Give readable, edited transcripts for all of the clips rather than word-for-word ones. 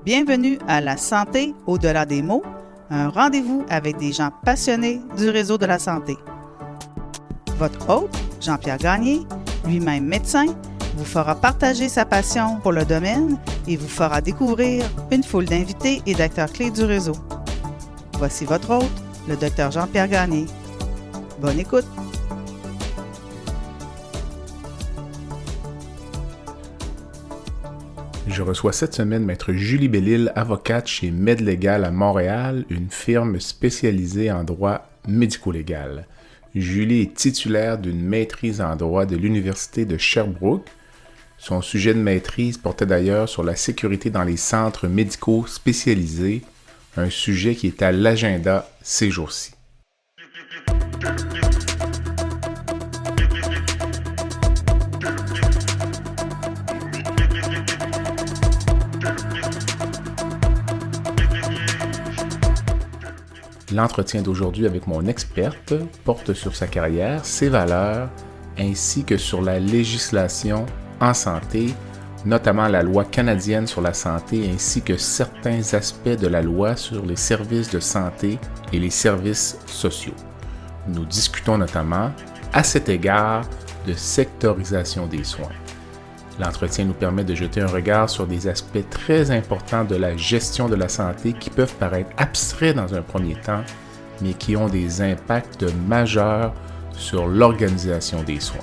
Bienvenue à La santé au-delà des mots, un rendez-vous avec des gens passionnés du réseau de la santé. Votre hôte, Jean-Pierre Gagné, lui-même médecin, vous fera partager sa passion pour le domaine et vous fera découvrir une foule d'invités et d'acteurs clés du réseau. Voici votre hôte, le Dr Jean-Pierre Gagné. Bonne écoute! Je reçois cette semaine Maître Julie Bellil, avocate chez MedLégal à Montréal, une firme spécialisée en droit médico-légal. Julie est titulaire d'une maîtrise en droit de l'Université de Sherbrooke. Son sujet de maîtrise portait d'ailleurs sur la sécurité dans les centres médicaux spécialisés, un sujet qui est à l'agenda ces jours-ci. L'entretien d'aujourd'hui avec mon experte porte sur sa carrière, ses valeurs, ainsi que sur la législation en santé, notamment la loi canadienne sur la santé, ainsi que certains aspects de la loi sur les services de santé et les services sociaux. Nous discutons notamment, à cet égard, de sectorisation des soins. L'entretien nous permet de jeter un regard sur des aspects très importants de la gestion de la santé qui peuvent paraître abstraits dans un premier temps, mais qui ont des impacts majeurs sur l'organisation des soins.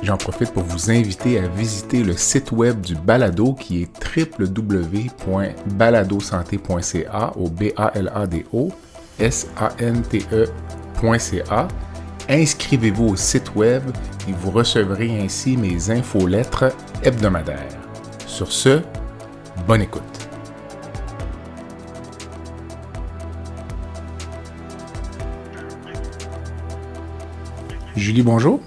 J'en profite pour vous inviter à visiter le site web du balado qui est www.baladosanté.ca au BALADO SANTE.ca. Inscrivez-vous au site web et vous recevrez ainsi mes infolettres hebdomadaires. Sur ce, bonne écoute. Julie, bonjour.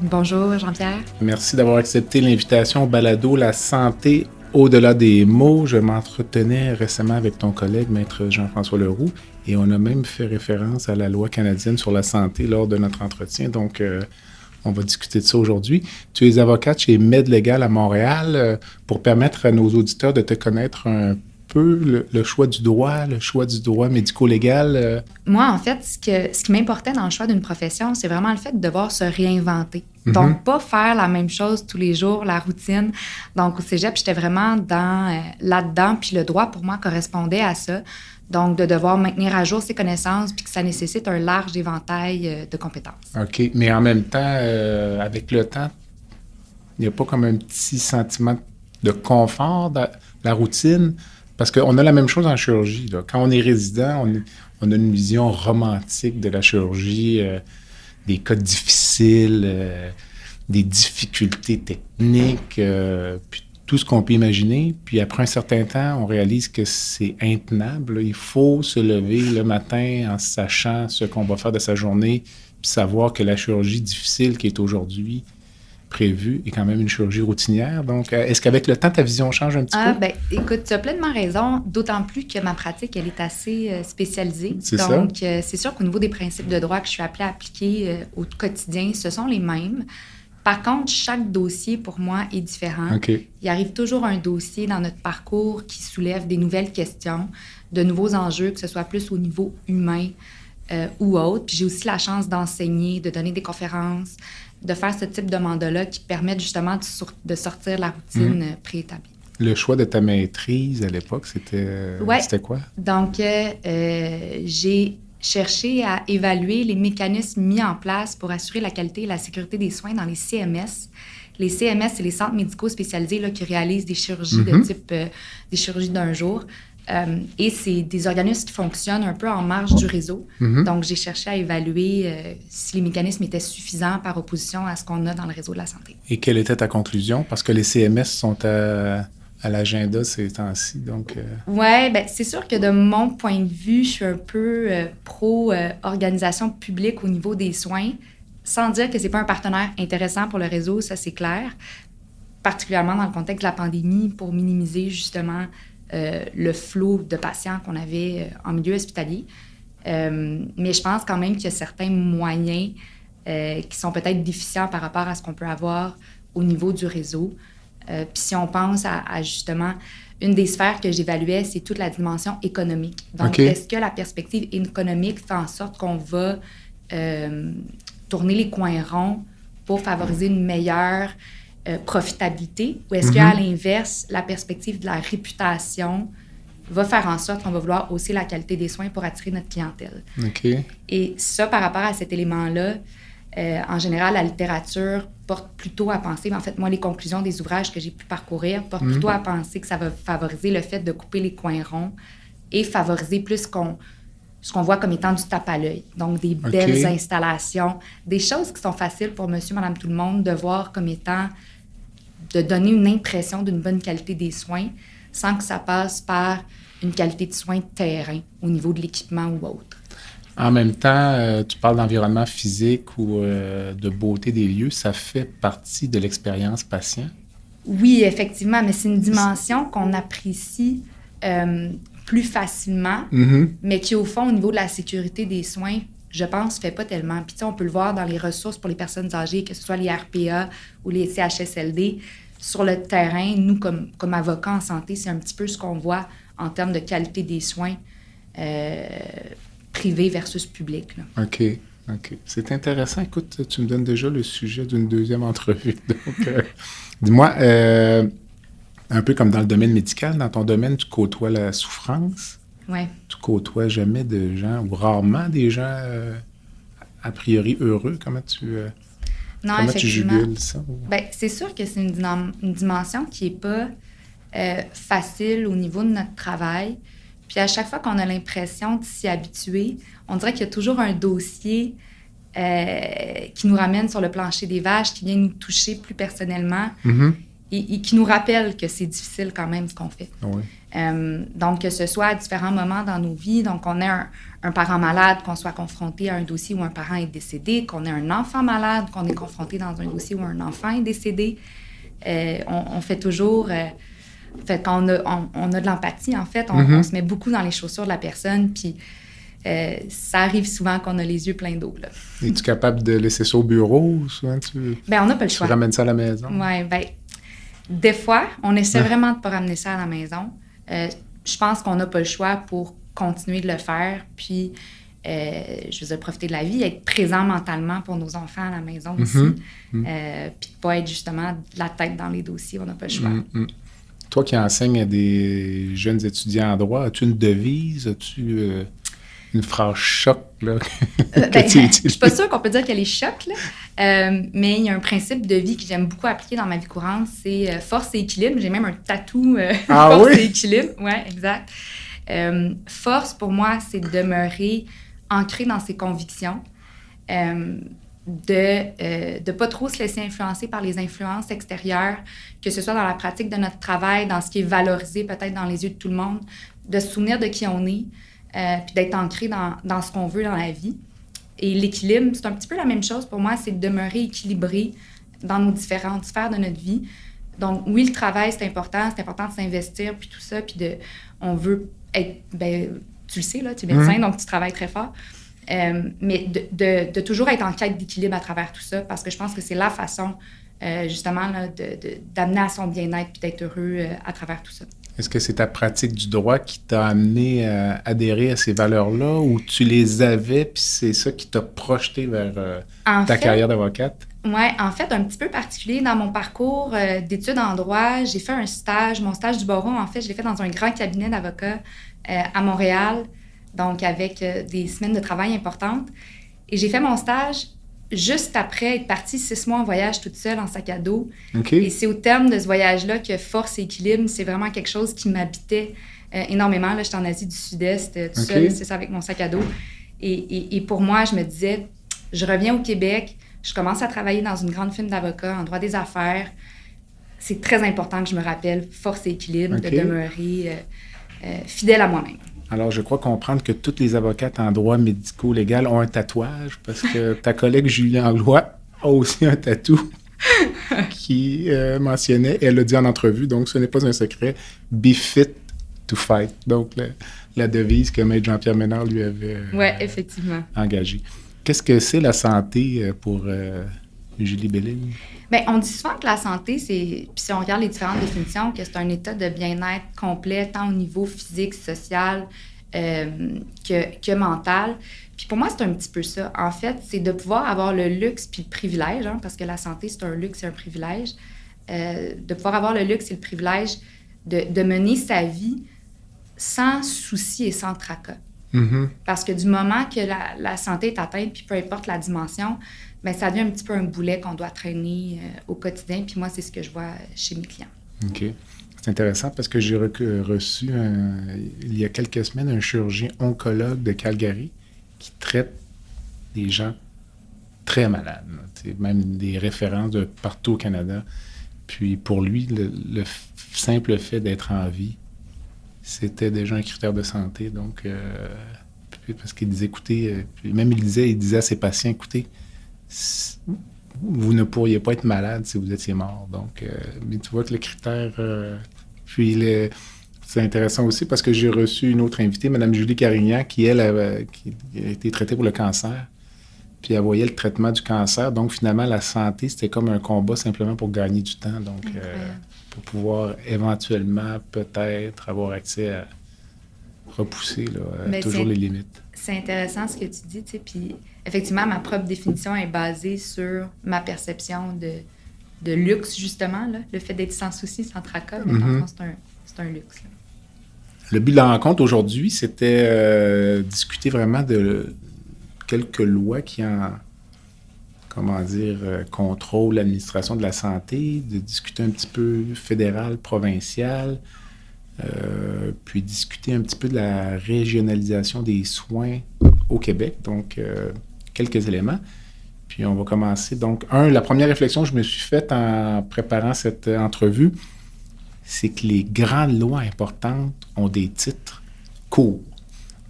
Bonjour Jean-Pierre. Merci d'avoir accepté l'invitation au balado La santé au-delà des mots. Je m'entretenais récemment avec ton collègue, Maître Jean-François Leroux, et on a même fait référence à la loi canadienne sur la santé lors de notre entretien. Donc, on va discuter de ça aujourd'hui. Tu es avocate chez MedLégal à Montréal. Pour permettre à nos auditeurs de te connaître un peu, le choix du droit médico-légal. Moi, en fait, ce qui m'importait dans le choix d'une profession, c'est vraiment le fait de devoir se réinventer. Donc, pas faire la même chose tous les jours, la routine. Donc, au cégep, j'étais vraiment là-dedans, puis le droit, pour moi, correspondait à ça. Donc, de devoir maintenir à jour ses connaissances, puis que ça nécessite un large éventail de compétences. OK. Mais en même temps, avec le temps, il n'y a pas comme un petit sentiment de confort dans la routine? Parce qu'on a la même chose en chirurgie, là. Quand on est résident, on a une vision romantique de la chirurgie, des cas difficiles, des difficultés techniques, puis tout ce qu'on peut imaginer. Puis après un certain temps, on réalise que c'est intenable. Il faut se lever le matin en sachant ce qu'on va faire de sa journée, puis savoir que la chirurgie difficile qui est aujourd'hui prévue est quand même une chirurgie routinière. Donc, est-ce qu'avec le temps, ta vision change un petit peu? Bien, écoute, tu as pleinement raison, d'autant plus que ma pratique, elle est assez spécialisée. C'est Donc, ça? C'est sûr qu'au niveau des principes de droit que je suis appelée à appliquer au quotidien, ce sont les mêmes. Par contre, chaque dossier, pour moi, est différent. Okay. Il arrive toujours un dossier dans notre parcours qui soulève des nouvelles questions, de nouveaux enjeux, que ce soit plus au niveau humain ou autre. Puis j'ai aussi la chance d'enseigner, de donner des conférences, de faire ce type de mandat-là qui permettent justement de sortir de la routine préétablie. Le choix de ta maîtrise à l'époque, c'était quoi? Donc, j'ai cherché à évaluer les mécanismes mis en place pour assurer la qualité et la sécurité des soins dans les CMS. Les CMS, c'est les centres médicaux spécialisés là, qui réalisent des chirurgies de type des chirurgies d'un jour. Et c'est des organismes qui fonctionnent un peu en marge du réseau. Donc, j'ai cherché à évaluer si les mécanismes étaient suffisants par opposition à ce qu'on a dans le réseau de la santé. Et quelle était ta conclusion? Parce que les CMS sont à l'agenda ces temps-ci, donc... Oui, bien, c'est sûr que de mon point de vue, je suis un peu pro-organisation publique au niveau des soins, sans dire que c'est pas un partenaire intéressant pour le réseau, ça c'est clair, particulièrement dans le contexte de la pandémie, pour minimiser justement le flot de patients qu'on avait en milieu hospitalier. Mais je pense quand même qu'il y a certains moyens qui sont peut-être déficients par rapport à ce qu'on peut avoir au niveau du réseau. Puis si on pense à justement, une des sphères que j'évaluais, c'est toute la dimension économique. Donc, est-ce que la perspective économique fait en sorte qu'on va tourner les coins ronds pour favoriser une meilleure profitabilité? Ou est-ce qu'à l'inverse, la perspective de la réputation va faire en sorte qu'on va vouloir hausser la qualité des soins pour attirer notre clientèle? Et ça, par rapport à cet élément-là, en général, la littérature porte plutôt à penser, en fait, moi, les conclusions des ouvrages que j'ai pu parcourir portent plutôt à penser que ça va favoriser le fait de couper les coins ronds et favoriser plus ce qu'on voit comme étant du tape à l'œil. Donc, des belles installations, des choses qui sont faciles pour monsieur, madame, tout le monde de voir comme étant de donner une impression d'une bonne qualité des soins sans que ça passe par une qualité de soins de terrain au niveau de l'équipement ou autre. En même temps, tu parles d'environnement physique ou de beauté des lieux. Ça fait partie de l'expérience patient? Oui, effectivement, mais c'est une dimension qu'on apprécie plus facilement, mais qui, au fond, au niveau de la sécurité des soins, je pense, ne fait pas tellement. Puis, tu sais, on peut le voir dans les ressources pour les personnes âgées, que ce soit les RPA ou les CHSLD. Sur le terrain, nous, comme avocats en santé, c'est un petit peu ce qu'on voit en termes de qualité des soins privé versus public. Là. OK. C'est intéressant. Écoute, tu me donnes déjà le sujet d'une deuxième entrevue. Donc, dis-moi, un peu comme dans le domaine médical, dans ton domaine, tu côtoies la souffrance. Oui. Tu côtoies jamais de gens, ou rarement des gens a priori heureux. Comment tu jugules ça? Bien, c'est sûr que c'est une dimension qui n'est pas facile au niveau de notre travail. Puis à chaque fois qu'on a l'impression de s'y habituer, on dirait qu'il y a toujours un dossier qui nous ramène sur le plancher des vaches, qui vient nous toucher plus personnellement et qui nous rappelle que c'est difficile quand même ce qu'on fait. Oui. Donc, que ce soit à différents moments dans nos vies, donc on ait un parent malade, qu'on soit confronté à un dossier où un parent est décédé, qu'on ait un enfant malade, qu'on est confronté dans un dossier où un enfant est décédé, on fait toujours... Fait qu'on on a de l'empathie, en fait. On se met beaucoup dans les chaussures de la personne, puis ça arrive souvent qu'on a les yeux pleins d'eau. Là. Es-tu capable de laisser ça au bureau? Souvent, on n'a pas le choix. Tu ramènes ça à la maison? Oui, bien, des fois, on essaie vraiment de ne pas ramener ça à la maison. Je pense qu'on n'a pas le choix pour continuer de le faire, puis je veux dire, profiter de la vie, être présent mentalement pour nos enfants à la maison aussi, puis de ne pas être justement la tête dans les dossiers, on n'a pas le choix. Toi qui enseignes à des jeunes étudiants en droit, as-tu une devise? As-tu une phrase choc là, que tu utilises? Je suis pas sûre qu'on peut dire qu'elle est choc, là. Mais il y a un principe de vie que j'aime beaucoup appliquer dans ma vie courante, c'est force et équilibre. J'ai même un tatou force et équilibre. Oui, exact. Force, pour moi, c'est de demeurer ancré dans ses convictions, de pas trop se laisser influencer par les influences extérieures, que ce soit dans la pratique de notre travail, dans ce qui est valorisé peut-être dans les yeux de tout le monde, de se souvenir de qui on est, puis d'être ancré dans ce qu'on veut dans la vie. Et l'équilibre, c'est un petit peu la même chose pour moi, c'est de demeurer équilibré dans nos différentes sphères de notre vie. Donc, oui, le travail, c'est important de s'investir, puis tout ça, puis on veut être, tu le sais, là, tu es médecin, donc tu travailles très fort. Mais de toujours être en quête d'équilibre à travers tout ça, parce que je pense que c'est la façon, justement, là, d'amener à son bien-être puis d'être heureux à travers tout ça. Est-ce que c'est ta pratique du droit qui t'a amené à adhérer à ces valeurs-là, ou tu les avais puis c'est ça qui t'a projeté vers ta carrière d'avocate? Oui, en fait, un petit peu particulier dans mon parcours d'études en droit. J'ai fait mon stage du barreau, en fait, je l'ai fait dans un grand cabinet d'avocats à Montréal, donc avec des semaines de travail importantes. Et j'ai fait mon stage juste après être partie 6 mois en voyage toute seule en sac à dos. Et c'est au terme de ce voyage-là que force et équilibre, c'est vraiment quelque chose qui m'habitait énormément. Là, j'étais en Asie du Sud-Est, tout seul, c'est ça, avec mon sac à dos. Et pour moi, je me disais, je reviens au Québec, je commence à travailler dans une grande firme d'avocats en droit des affaires. C'est très important que je me rappelle force et équilibre, de demeurer fidèle à moi-même. Alors, je crois comprendre que toutes les avocates en droit médico-légal ont un tatouage, parce que ta collègue Julie Anglois a aussi un tatou qui mentionnait, elle l'a dit en entrevue, donc ce n'est pas un secret, « Be fit to fight ». Donc, la devise que Maître Jean-Pierre Ménard lui avait effectivement. engagée. Qu'est-ce que c'est la santé pour Julie Bellil? Bien, on dit souvent que la santé, puis si on regarde les différentes définitions, que c'est un état de bien-être complet, tant au niveau physique, social que mental. Puis pour moi, c'est un petit peu ça. En fait, c'est de pouvoir avoir le luxe puis le privilège, parce que la santé, c'est un luxe et un privilège, de pouvoir avoir le luxe et le privilège de mener sa vie sans souci et sans tracas. Mm-hmm. Parce que du moment que la santé est atteinte, puis peu importe la dimension, bien, ça devient un petit peu un boulet qu'on doit traîner au quotidien. Puis moi, c'est ce que je vois chez mes clients. OK. C'est intéressant parce que j'ai reçu, il y a quelques semaines, un chirurgien oncologue de Calgary qui traite des gens très malades, même des références de partout au Canada. Puis pour lui, le simple fait d'être en vie, c'était déjà un critère de santé. Donc, parce qu'il disait, écoutez, puis même il disait à ses patients, écoutez, vous ne pourriez pas être malade si vous étiez mort. Donc, mais tu vois que le critère... c'est intéressant aussi parce que j'ai reçu une autre invitée, Mme Julie Carignan, qui, elle, qui a été traitée pour le cancer. Puis elle voyait le traitement du cancer. Donc, finalement, la santé, c'était comme un combat simplement pour gagner du temps. Donc, pour pouvoir éventuellement, peut-être, avoir accès à repousser toujours les limites. C'est intéressant ce que tu dis, tu sais. Puis, effectivement, ma propre définition est basée sur ma perception de luxe, justement, là. Le fait d'être sans souci, sans tracas, mais dans le fond, c'est un luxe. Là. Le but de la rencontre aujourd'hui, c'était discuter vraiment de quelques lois qui contrôlent l'administration de la santé, de discuter un petit peu fédéral, provincial, puis discuter un petit peu de la régionalisation des soins au Québec. Donc, quelques éléments. Puis on va commencer. Donc, la première réflexion que je me suis faite en préparant cette entrevue, c'est que les grandes lois importantes ont des titres courts.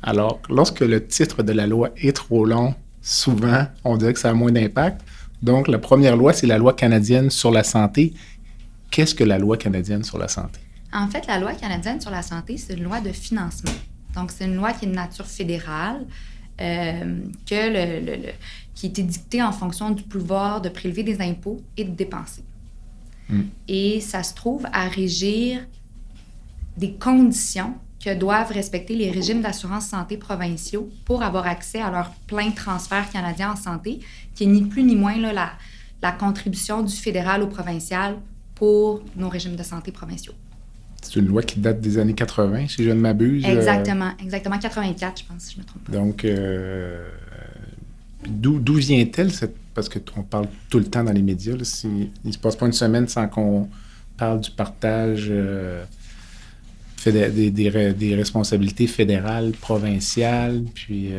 Alors, lorsque le titre de la loi est trop long, souvent, on dirait que ça a moins d'impact. Donc, la première loi, c'est la loi canadienne sur la santé. Qu'est-ce que la loi canadienne sur la santé? En fait, la loi canadienne sur la santé, c'est une loi de financement. Donc, c'est une loi qui est de nature fédérale, qui a été dictée en fonction du pouvoir de prélever des impôts et de dépenser. Et ça se trouve à régir des conditions que doivent respecter les régimes d'assurance santé provinciaux pour avoir accès à leur plein transfert canadien en santé, qui est ni plus ni moins là, la contribution du fédéral au provincial pour nos régimes de santé provinciaux. C'est une loi qui date des années 80, si je ne m'abuse. Exactement. 84, je pense, si je ne me trompe pas. Donc, d'où vient-elle parce qu'on parle tout le temps dans les médias. Là, il ne se passe pas une semaine sans qu'on parle du partage des responsabilités fédérales, provinciales, puis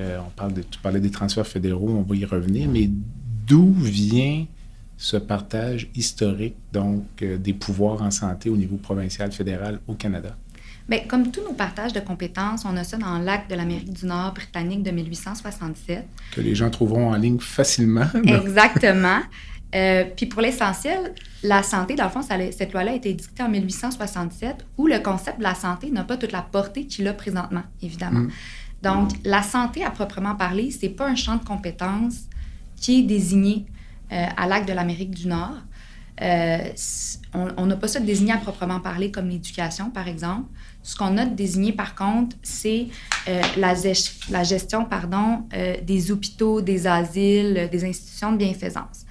tu parlais des transferts fédéraux, on va y revenir, mais d'où vient ce partage historique, donc, des pouvoirs en santé au niveau provincial, fédéral au Canada? Bien, comme tous nos partages de compétences, on a ça dans l'Acte de l'Amérique du Nord britannique de 1867. Que les gens trouveront en ligne facilement. Exactement. Puis pour l'essentiel, la santé, dans le fond, cette loi-là a été dictée en 1867, où le concept de la santé n'a pas toute la portée qu'il a présentement, évidemment. Donc, la santé, à proprement parler, c'est pas un champ de compétences qui est désigné à l'Acte de l'Amérique du Nord. On n'a pas ça désigné à proprement parler comme l'éducation, par exemple. Ce qu'on a désigné, par contre, c'est la gestion des hôpitaux, des asiles, des institutions de bienfaisance.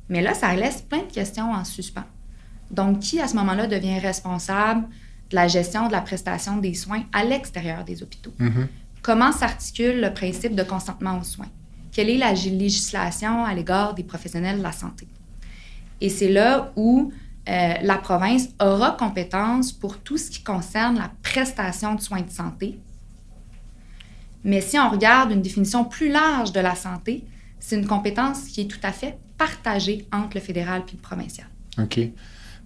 Mais là, ça laisse plein de questions en suspens. Donc, qui, à ce moment-là, devient responsable de la gestion de la prestation des soins à l'extérieur des hôpitaux? Comment s'articule le principe de consentement aux soins? Quelle est la législation à l'égard des professionnels de la santé? Et c'est là où la province aura compétence pour tout ce qui concerne la prestation de soins de santé. Mais si on regarde une définition plus large de la santé, c'est une compétence qui est tout à fait partagée entre le fédéral et le provincial. OK.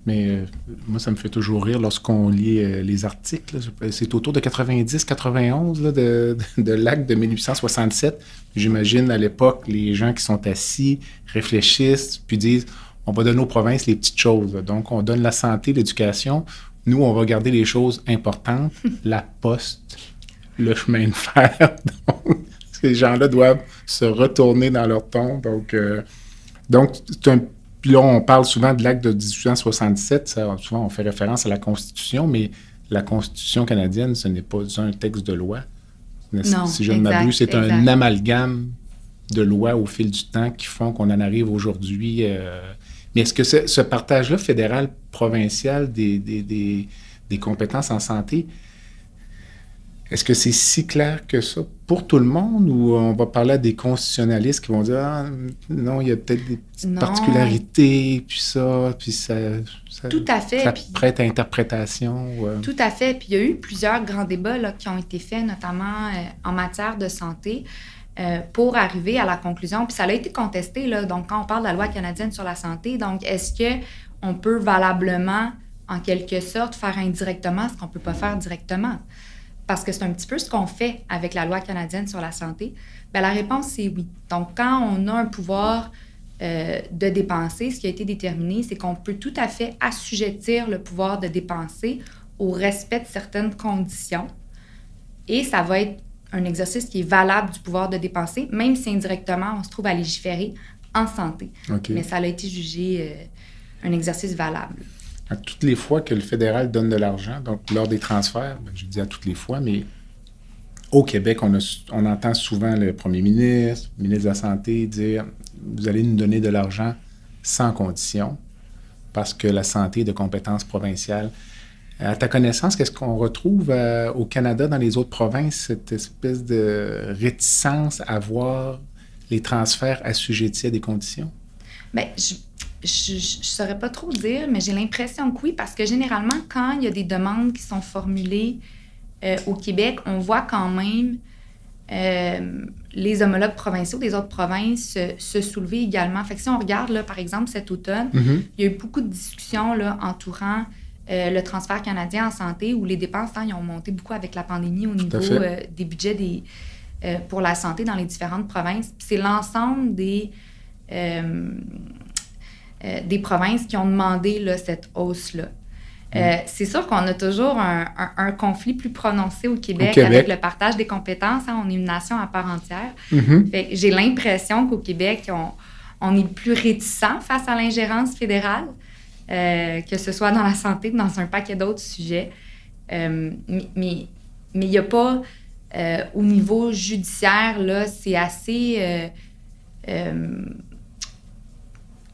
Mais moi, ça me fait toujours rire lorsqu'on lit les articles. Là, c'est autour de 90-91 là, de l'acte de 1867. J'imagine, à l'époque, les gens qui sont assis réfléchissent puis disent « on va donner aux provinces les petites choses ». Donc, on donne la santé, l'éducation. Nous, on va garder les choses importantes, la poste, le chemin de fer. Donc, Ces gens-là doivent se retourner dans leur tombe. Donc puis là, on parle souvent de l'acte de 1867. Souvent, on fait référence à la Constitution, mais la Constitution canadienne, ce n'est pas un texte de loi. Non, si je ne m'abuse, c'est un amalgame de lois au fil du temps qui font qu'on en arrive aujourd'hui. Mais est-ce que ce partage-là fédéral-provincial des compétences en santé, est-ce que c'est si clair que ça pour tout le monde ou on va parler à des constitutionnalistes qui vont dire « Ah, non, il y a peut-être des petites particularités, puis ça tout à fait, ça prête à interprétation. » Tout à fait. Puis il y a eu plusieurs grands débats là, qui ont été faits, notamment en matière de santé, pour arriver à la conclusion. Puis ça a été contesté, là, donc quand on parle de la loi canadienne sur la santé, donc est-ce qu'on peut valablement, en quelque sorte, faire indirectement ce qu'on ne peut pas faire directement? Parce que c'est un petit peu ce qu'on fait avec la loi canadienne sur la santé. Bien, la réponse, c'est oui. Donc, quand on a un pouvoir de dépenser, ce qui a été déterminé, c'est qu'on peut tout à fait assujettir le pouvoir de dépenser au respect de certaines conditions. Et ça va être un exercice qui est valable du pouvoir de dépenser, même si indirectement, on se trouve à légiférer en santé. Okay. Mais ça a été jugé un exercice valable. À toutes les fois que le fédéral donne de l'argent, donc lors des transferts, je dis à toutes les fois, mais au Québec, on entend souvent le premier ministre, le ministre de la Santé dire « Vous allez nous donner de l'argent sans condition parce que la santé est de compétence provinciale ». À ta connaissance, qu'est-ce qu'on retrouve au Canada, dans les autres provinces, cette espèce de réticence à voir les transferts assujettis à des conditions? Bien, je ne saurais pas trop dire, mais j'ai l'impression que oui, parce que généralement, quand il y a des demandes qui sont formulées au Québec, on voit quand même les homologues provinciaux des autres provinces se soulever également. Fait que si on regarde, là, par exemple, cet automne, il y a eu beaucoup de discussions là, entourant le transfert canadien en santé, où les dépenses, ils ont monté beaucoup avec la pandémie au niveau des budgets pour la santé dans les différentes provinces. Puis c'est l'ensemble des provinces qui ont demandé là, cette hausse-là. C'est sûr qu'on a toujours un conflit plus prononcé au Québec avec le partage des compétences. Hein, on est une nation à part entière. Fait que j'ai l'impression qu'au Québec, on est plus réticent face à l'ingérence fédérale, que ce soit dans la santé ou dans un paquet d'autres sujets. Mais il n'y a pas, au niveau judiciaire, là, c'est assez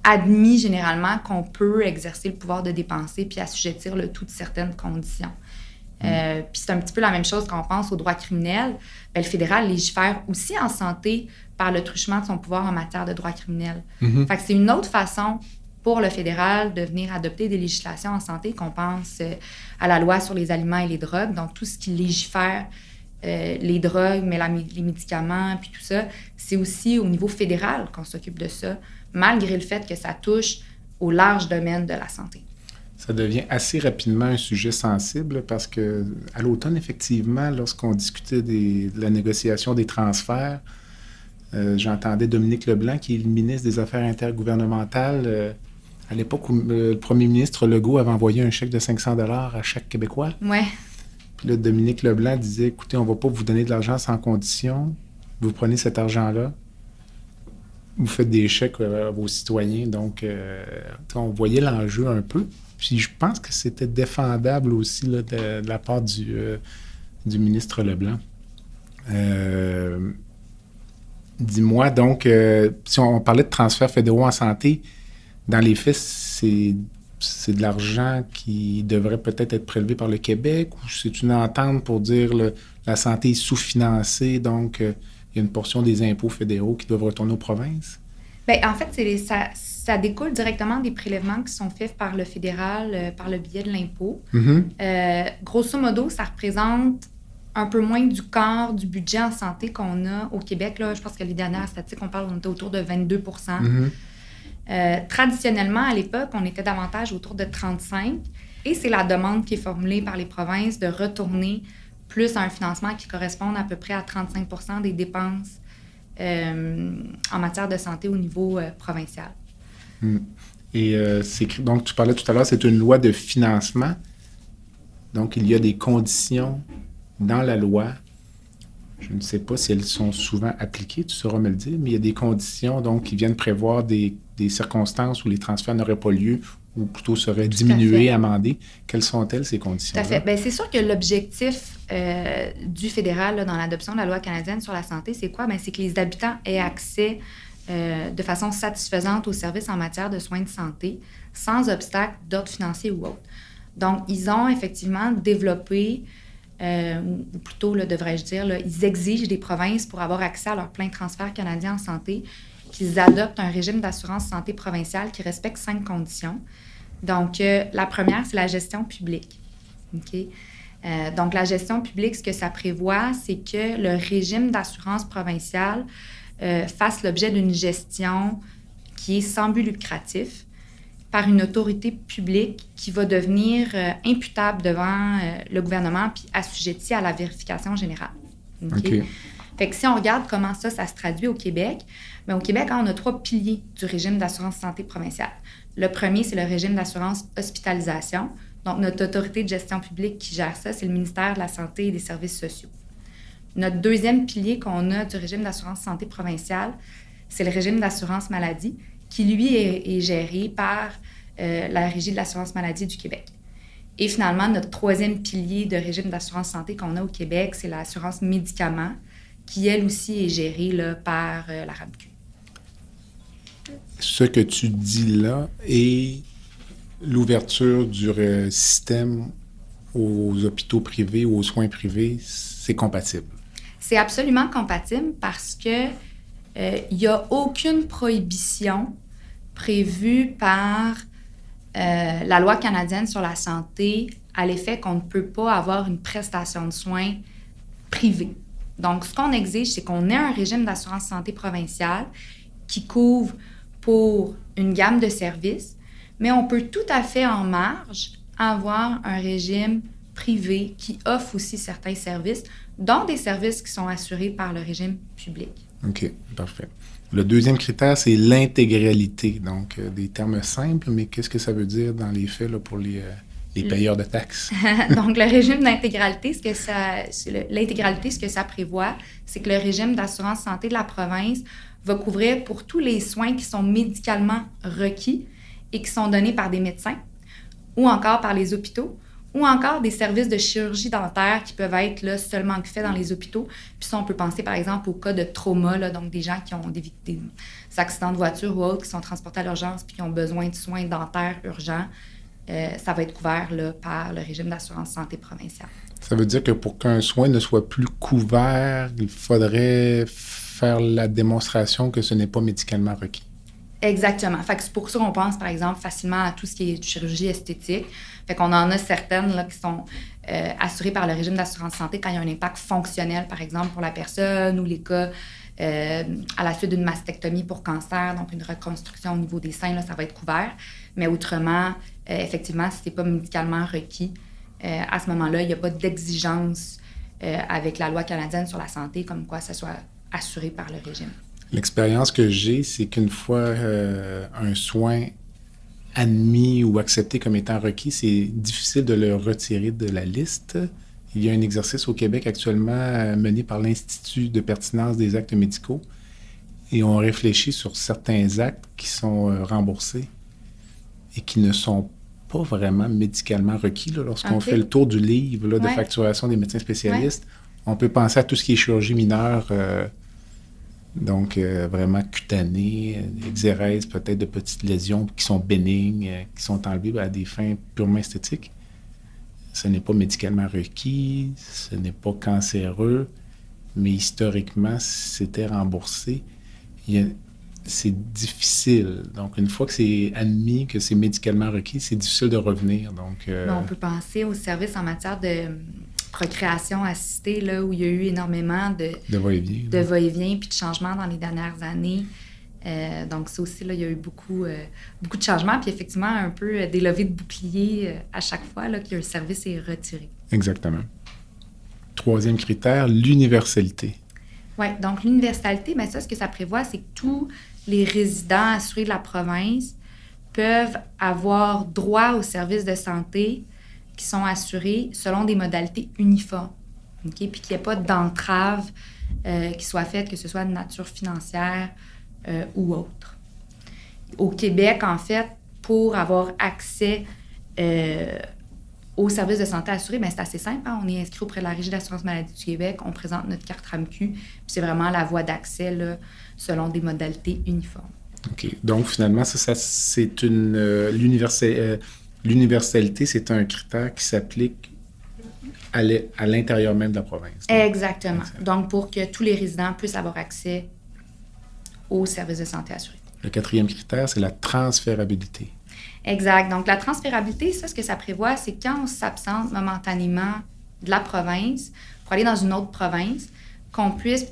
admis généralement qu'on peut exercer le pouvoir de dépenser puis assujettir le tout de certaines conditions. Puis c'est un petit peu la même chose quand on pense au droit criminel. Bien, le fédéral légifère aussi en santé par le truchement de son pouvoir en matière de droit criminel. Fait que c'est une autre façon pour le fédéral de venir adopter des législations en santé, qu'on pense à la loi sur les aliments et les drogues, donc tout ce qui légifère les drogues, mais les médicaments, puis tout ça, c'est aussi au niveau fédéral qu'on s'occupe de ça, malgré le fait que ça touche au large domaine de la santé. Ça devient assez rapidement un sujet sensible parce que à l'automne, effectivement, lorsqu'on discutait de la négociation des transferts, j'entendais Dominique Leblanc, qui est le ministre des Affaires intergouvernementales, à l'époque où le premier ministre Legault avait envoyé un chèque de 500 $ à chaque Québécois. Ouais. Puis là, Dominique Leblanc disait, écoutez, on ne va pas vous donner de l'argent sans condition. Vous prenez cet argent-là, vous faites des chèques à vos citoyens. Donc, on voyait l'enjeu un peu. Puis je pense que c'était défendable aussi là, de la part du ministre Leblanc. Dis-moi, donc, si on parlait de transferts fédéraux en santé, dans les faits, c'est de l'argent qui devrait peut-être être prélevé par le Québec ou c'est une entente pour dire la santé est sous-financée, donc il y a une portion des impôts fédéraux qui doivent retourner aux provinces? Bien, en fait, ça découle directement des prélèvements qui sont faits par le fédéral par le biais de l'impôt. Grosso modo, ça représente un peu moins du quart du budget en santé qu'on a au Québec. Là, je pense que les dernières statistiques, on était autour de 22 %. Traditionnellement, à l'époque, on était davantage autour de 35 et c'est la demande qui est formulée par les provinces de retourner plus à un financement qui corresponde à peu près à 35 % des dépenses en matière de santé au niveau provincial. Et donc, tu parlais tout à l'heure, c'est une loi de financement. Donc, il y a des conditions dans la loi Je ne sais pas si elles sont souvent appliquées, tu sauras me le dire, mais il y a des conditions donc, qui viennent prévoir des circonstances où les transferts n'auraient pas lieu ou plutôt seraient diminués, amendés. Quelles sont-elles, ces conditions-là? Tout à fait. Bien, c'est sûr que l'objectif du fédéral là, dans l'adoption de la loi canadienne sur la santé, c'est quoi? Bien, c'est que les habitants aient accès de façon satisfaisante aux services en matière de soins de santé, sans obstacle d'ordre financier ou autre. Donc, ils ont effectivement développé, ou plutôt, là, devrais-je dire, là, ils exigent des provinces pour avoir accès à leur plein transfert canadien en santé, qu'ils adoptent un régime d'assurance santé provinciale qui respecte 5 conditions. Donc, la première, c'est la gestion publique. OK? Donc, la gestion publique, ce que ça prévoit, c'est que le régime d'assurance provinciale fasse l'objet d'une gestion qui est sans but lucratif par une autorité publique qui va devenir imputable devant le gouvernement puis assujettie à la vérification générale. Okay? Fait que si on regarde comment ça se traduit au Québec, bien, au Québec, on a 3 piliers du régime d'assurance santé provinciale. Le premier, c'est le régime d'assurance hospitalisation. Donc, notre autorité de gestion publique qui gère ça, c'est le ministère de la Santé et des Services sociaux. Notre deuxième pilier qu'on a du régime d'assurance santé provinciale, c'est le régime d'assurance maladie, qui, lui, est géré par la Régie de l'assurance maladie du Québec. Et finalement, notre troisième pilier de régime d'assurance santé qu'on a au Québec, c'est l'assurance médicaments, qui, elle aussi, est gérée là, par la RAMQ. Ce que tu dis là est l'ouverture du système aux hôpitaux privés ou aux soins privés, c'est compatible? C'est absolument compatible parce que il n'y a aucune prohibition prévue par la loi canadienne sur la santé à l'effet qu'on ne peut pas avoir une prestation de soins privée. Donc, ce qu'on exige, c'est qu'on ait un régime d'assurance santé provinciale qui couvre pour une gamme de services, mais on peut tout à fait en marge avoir un régime privé qui offre aussi certains services, dont des services qui sont assurés par le régime public. OK, parfait. Le deuxième critère, c'est l'intégralité. Donc, des termes simples, mais qu'est-ce que ça veut dire dans les faits là, pour les payeurs de taxes? Donc, le régime d'intégralité, l'intégralité, ce que ça prévoit, c'est que le régime d'assurance santé de la province va couvrir pour tous les soins qui sont médicalement requis et qui sont donnés par des médecins ou encore par les hôpitaux ou encore des services de chirurgie dentaire qui peuvent être là, seulement faits dans les hôpitaux. Puis ça, on peut penser par exemple au cas de trauma, là, donc des gens qui ont des accidents de voiture ou autres, qui sont transportés à l'urgence puis qui ont besoin de soins dentaires urgents. Ça va être couvert là, par le régime d'assurance santé provinciale. Ça veut dire que pour qu'un soin ne soit plus couvert, il faudrait faire la démonstration que ce n'est pas médicalement requis. Exactement. Fait que c'est pour ça qu'on pense, par exemple, facilement à tout ce qui est chirurgie esthétique. Fait qu'on en a certaines là, qui sont assurées par le régime d'assurance santé quand il y a un impact fonctionnel, par exemple, pour la personne ou les cas à la suite d'une mastectomie pour cancer, donc une reconstruction au niveau des seins, là, ça va être couvert. Mais autrement, effectivement, si ce n'est pas médicalement requis, à ce moment-là, il n'y a pas d'exigence avec la loi canadienne sur la santé comme quoi ça soit assuré par le régime. L'expérience que j'ai, c'est qu'une fois un soin admis ou accepté comme étant requis, c'est difficile de le retirer de la liste. Il y a un exercice au Québec actuellement mené par l'Institut de pertinence des actes médicaux et on réfléchit sur certains actes qui sont remboursés et qui ne sont pas vraiment médicalement requis. Là. Lorsqu'on fait le tour du livre là, de facturation des médecins spécialistes, on peut penser à tout ce qui est chirurgie mineure, donc vraiment cutanée, exérèse, peut-être de petites lésions qui sont bénignes, qui sont enlevées à des fins purement esthétiques. Ce n'est pas médicalement requis, ce n'est pas cancéreux, mais historiquement, c'était remboursé. C'est difficile. Donc, une fois que c'est admis que c'est médicalement requis, c'est difficile de revenir. Donc, on peut penser aux services en matière de procréation assistée, là, où il y a eu énormément de va-et-vient puis de changements dans les dernières années. Donc, ça aussi, là, il y a eu beaucoup de changements. Puis, effectivement, un peu des levées de boucliers à chaque fois là, qu'un service est retiré. Exactement. Troisième critère, l'universalité. Oui, donc l'universalité, bien ça, ce que ça prévoit, c'est que tous les résidents assurés de la province peuvent avoir droit aux services de santé qui sont assurés selon des modalités uniformes. Puis qu'il n'y ait pas d'entrave qui soit faite, que ce soit de nature financière ou autre. Au Québec, en fait, pour avoir accès aux services de santé assurés, bien, c'est assez simple. Hein? On est inscrit auprès de la Régie d'assurance maladie du Québec, on présente notre carte RAMQ, puis c'est vraiment la voie d'accès là, selon des modalités uniformes. OK. Donc, finalement, c'est une... l'universalité, c'est un critère qui s'applique à l'intérieur même de la province. Exactement. Donc, pour que tous les résidents puissent avoir accès aux services de santé assurés. Le 4e critère, c'est la transférabilité. Exact. Donc, la transférabilité, ça, ce que ça prévoit, c'est quand on s'absente momentanément de la province pour aller dans une autre province, qu'on puisse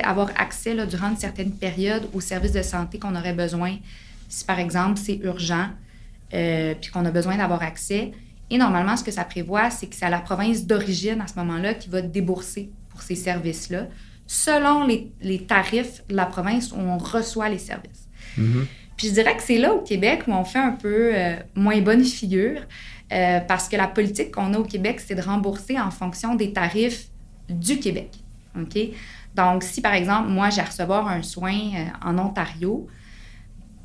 avoir accès là, durant une certaine période aux services de santé qu'on aurait besoin, si par exemple c'est urgent, puis qu'on a besoin d'avoir accès. Et normalement, ce que ça prévoit, c'est que c'est à la province d'origine à ce moment-là qui va débourser pour ces services-là, selon les tarifs de la province où on reçoit les services. Mm-hmm. Puis je dirais que c'est là au Québec où on fait un peu moins bonne figure, parce que la politique qu'on a au Québec, c'est de rembourser en fonction des tarifs du Québec. OK? Donc, si par exemple, moi, j'ai à recevoir un soin en Ontario,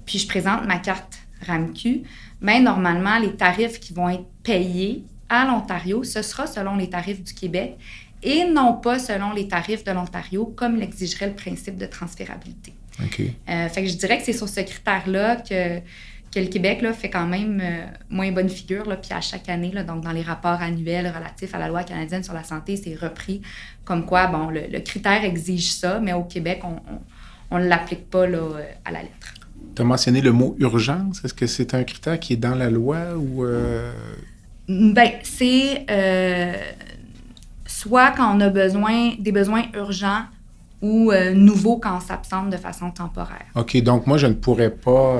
puis je présente ma carte RAMQ, bien normalement, les tarifs qui vont être payés à l'Ontario, ce sera selon les tarifs du Québec et non pas selon les tarifs de l'Ontario, comme l'exigerait le principe de transférabilité. OK. Fait que je dirais que c'est sur ce critère-là que le Québec là, fait quand même moins bonne figure. Puis à chaque année, là, donc dans les rapports annuels relatifs à la loi canadienne sur la santé, c'est repris comme quoi, bon, le critère exige ça, mais au Québec, on ne l'applique pas là, à la lettre. Tu as mentionné le mot urgence. Est-ce que c'est un critère qui est dans la loi ou... Bien, c'est soit quand on a des besoins urgents ou nouveaux quand on s'absente de façon temporaire. OK, donc moi, je ne pourrais pas,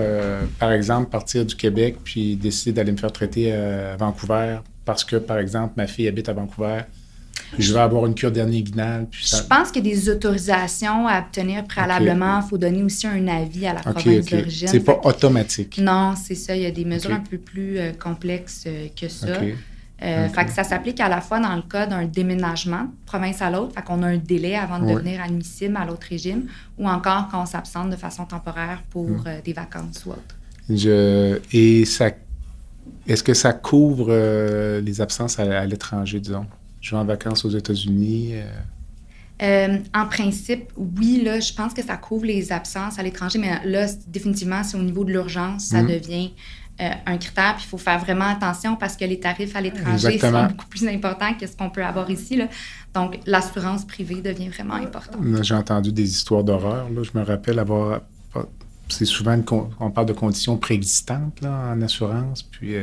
par exemple, partir du Québec puis décider d'aller me faire traiter à Vancouver parce que, par exemple, ma fille habite à Vancouver. Je vais avoir une cure dernier inguinale. Je pense qu'il y a des autorisations à obtenir préalablement. Il faut donner aussi un avis à la province d'origine. C'est pas automatique. Non, c'est ça. Il y a des mesures un peu plus complexes que ça. Fait que ça s'applique à la fois dans le cas d'un déménagement de province à l'autre, fait qu'on a un délai avant de devenir admissible à l'autre régime, ou encore quand on s'absente de façon temporaire pour des vacances ou autre. Est-ce que ça couvre les absences à l'étranger, disons? Je vais en vacances aux États-Unis. En principe, oui, là, je pense que ça couvre les absences à l'étranger, mais là, définitivement, c'est au niveau de l'urgence, ça devient un critère. Puis il faut faire vraiment attention parce que les tarifs à l'étranger sont beaucoup plus importants que ce qu'on peut avoir ici, là. Donc, l'assurance privée devient vraiment importante. J'ai entendu des histoires d'horreur. Là. Je me rappelle avoir... C'est souvent on parle de conditions préexistantes là, en assurance, puis...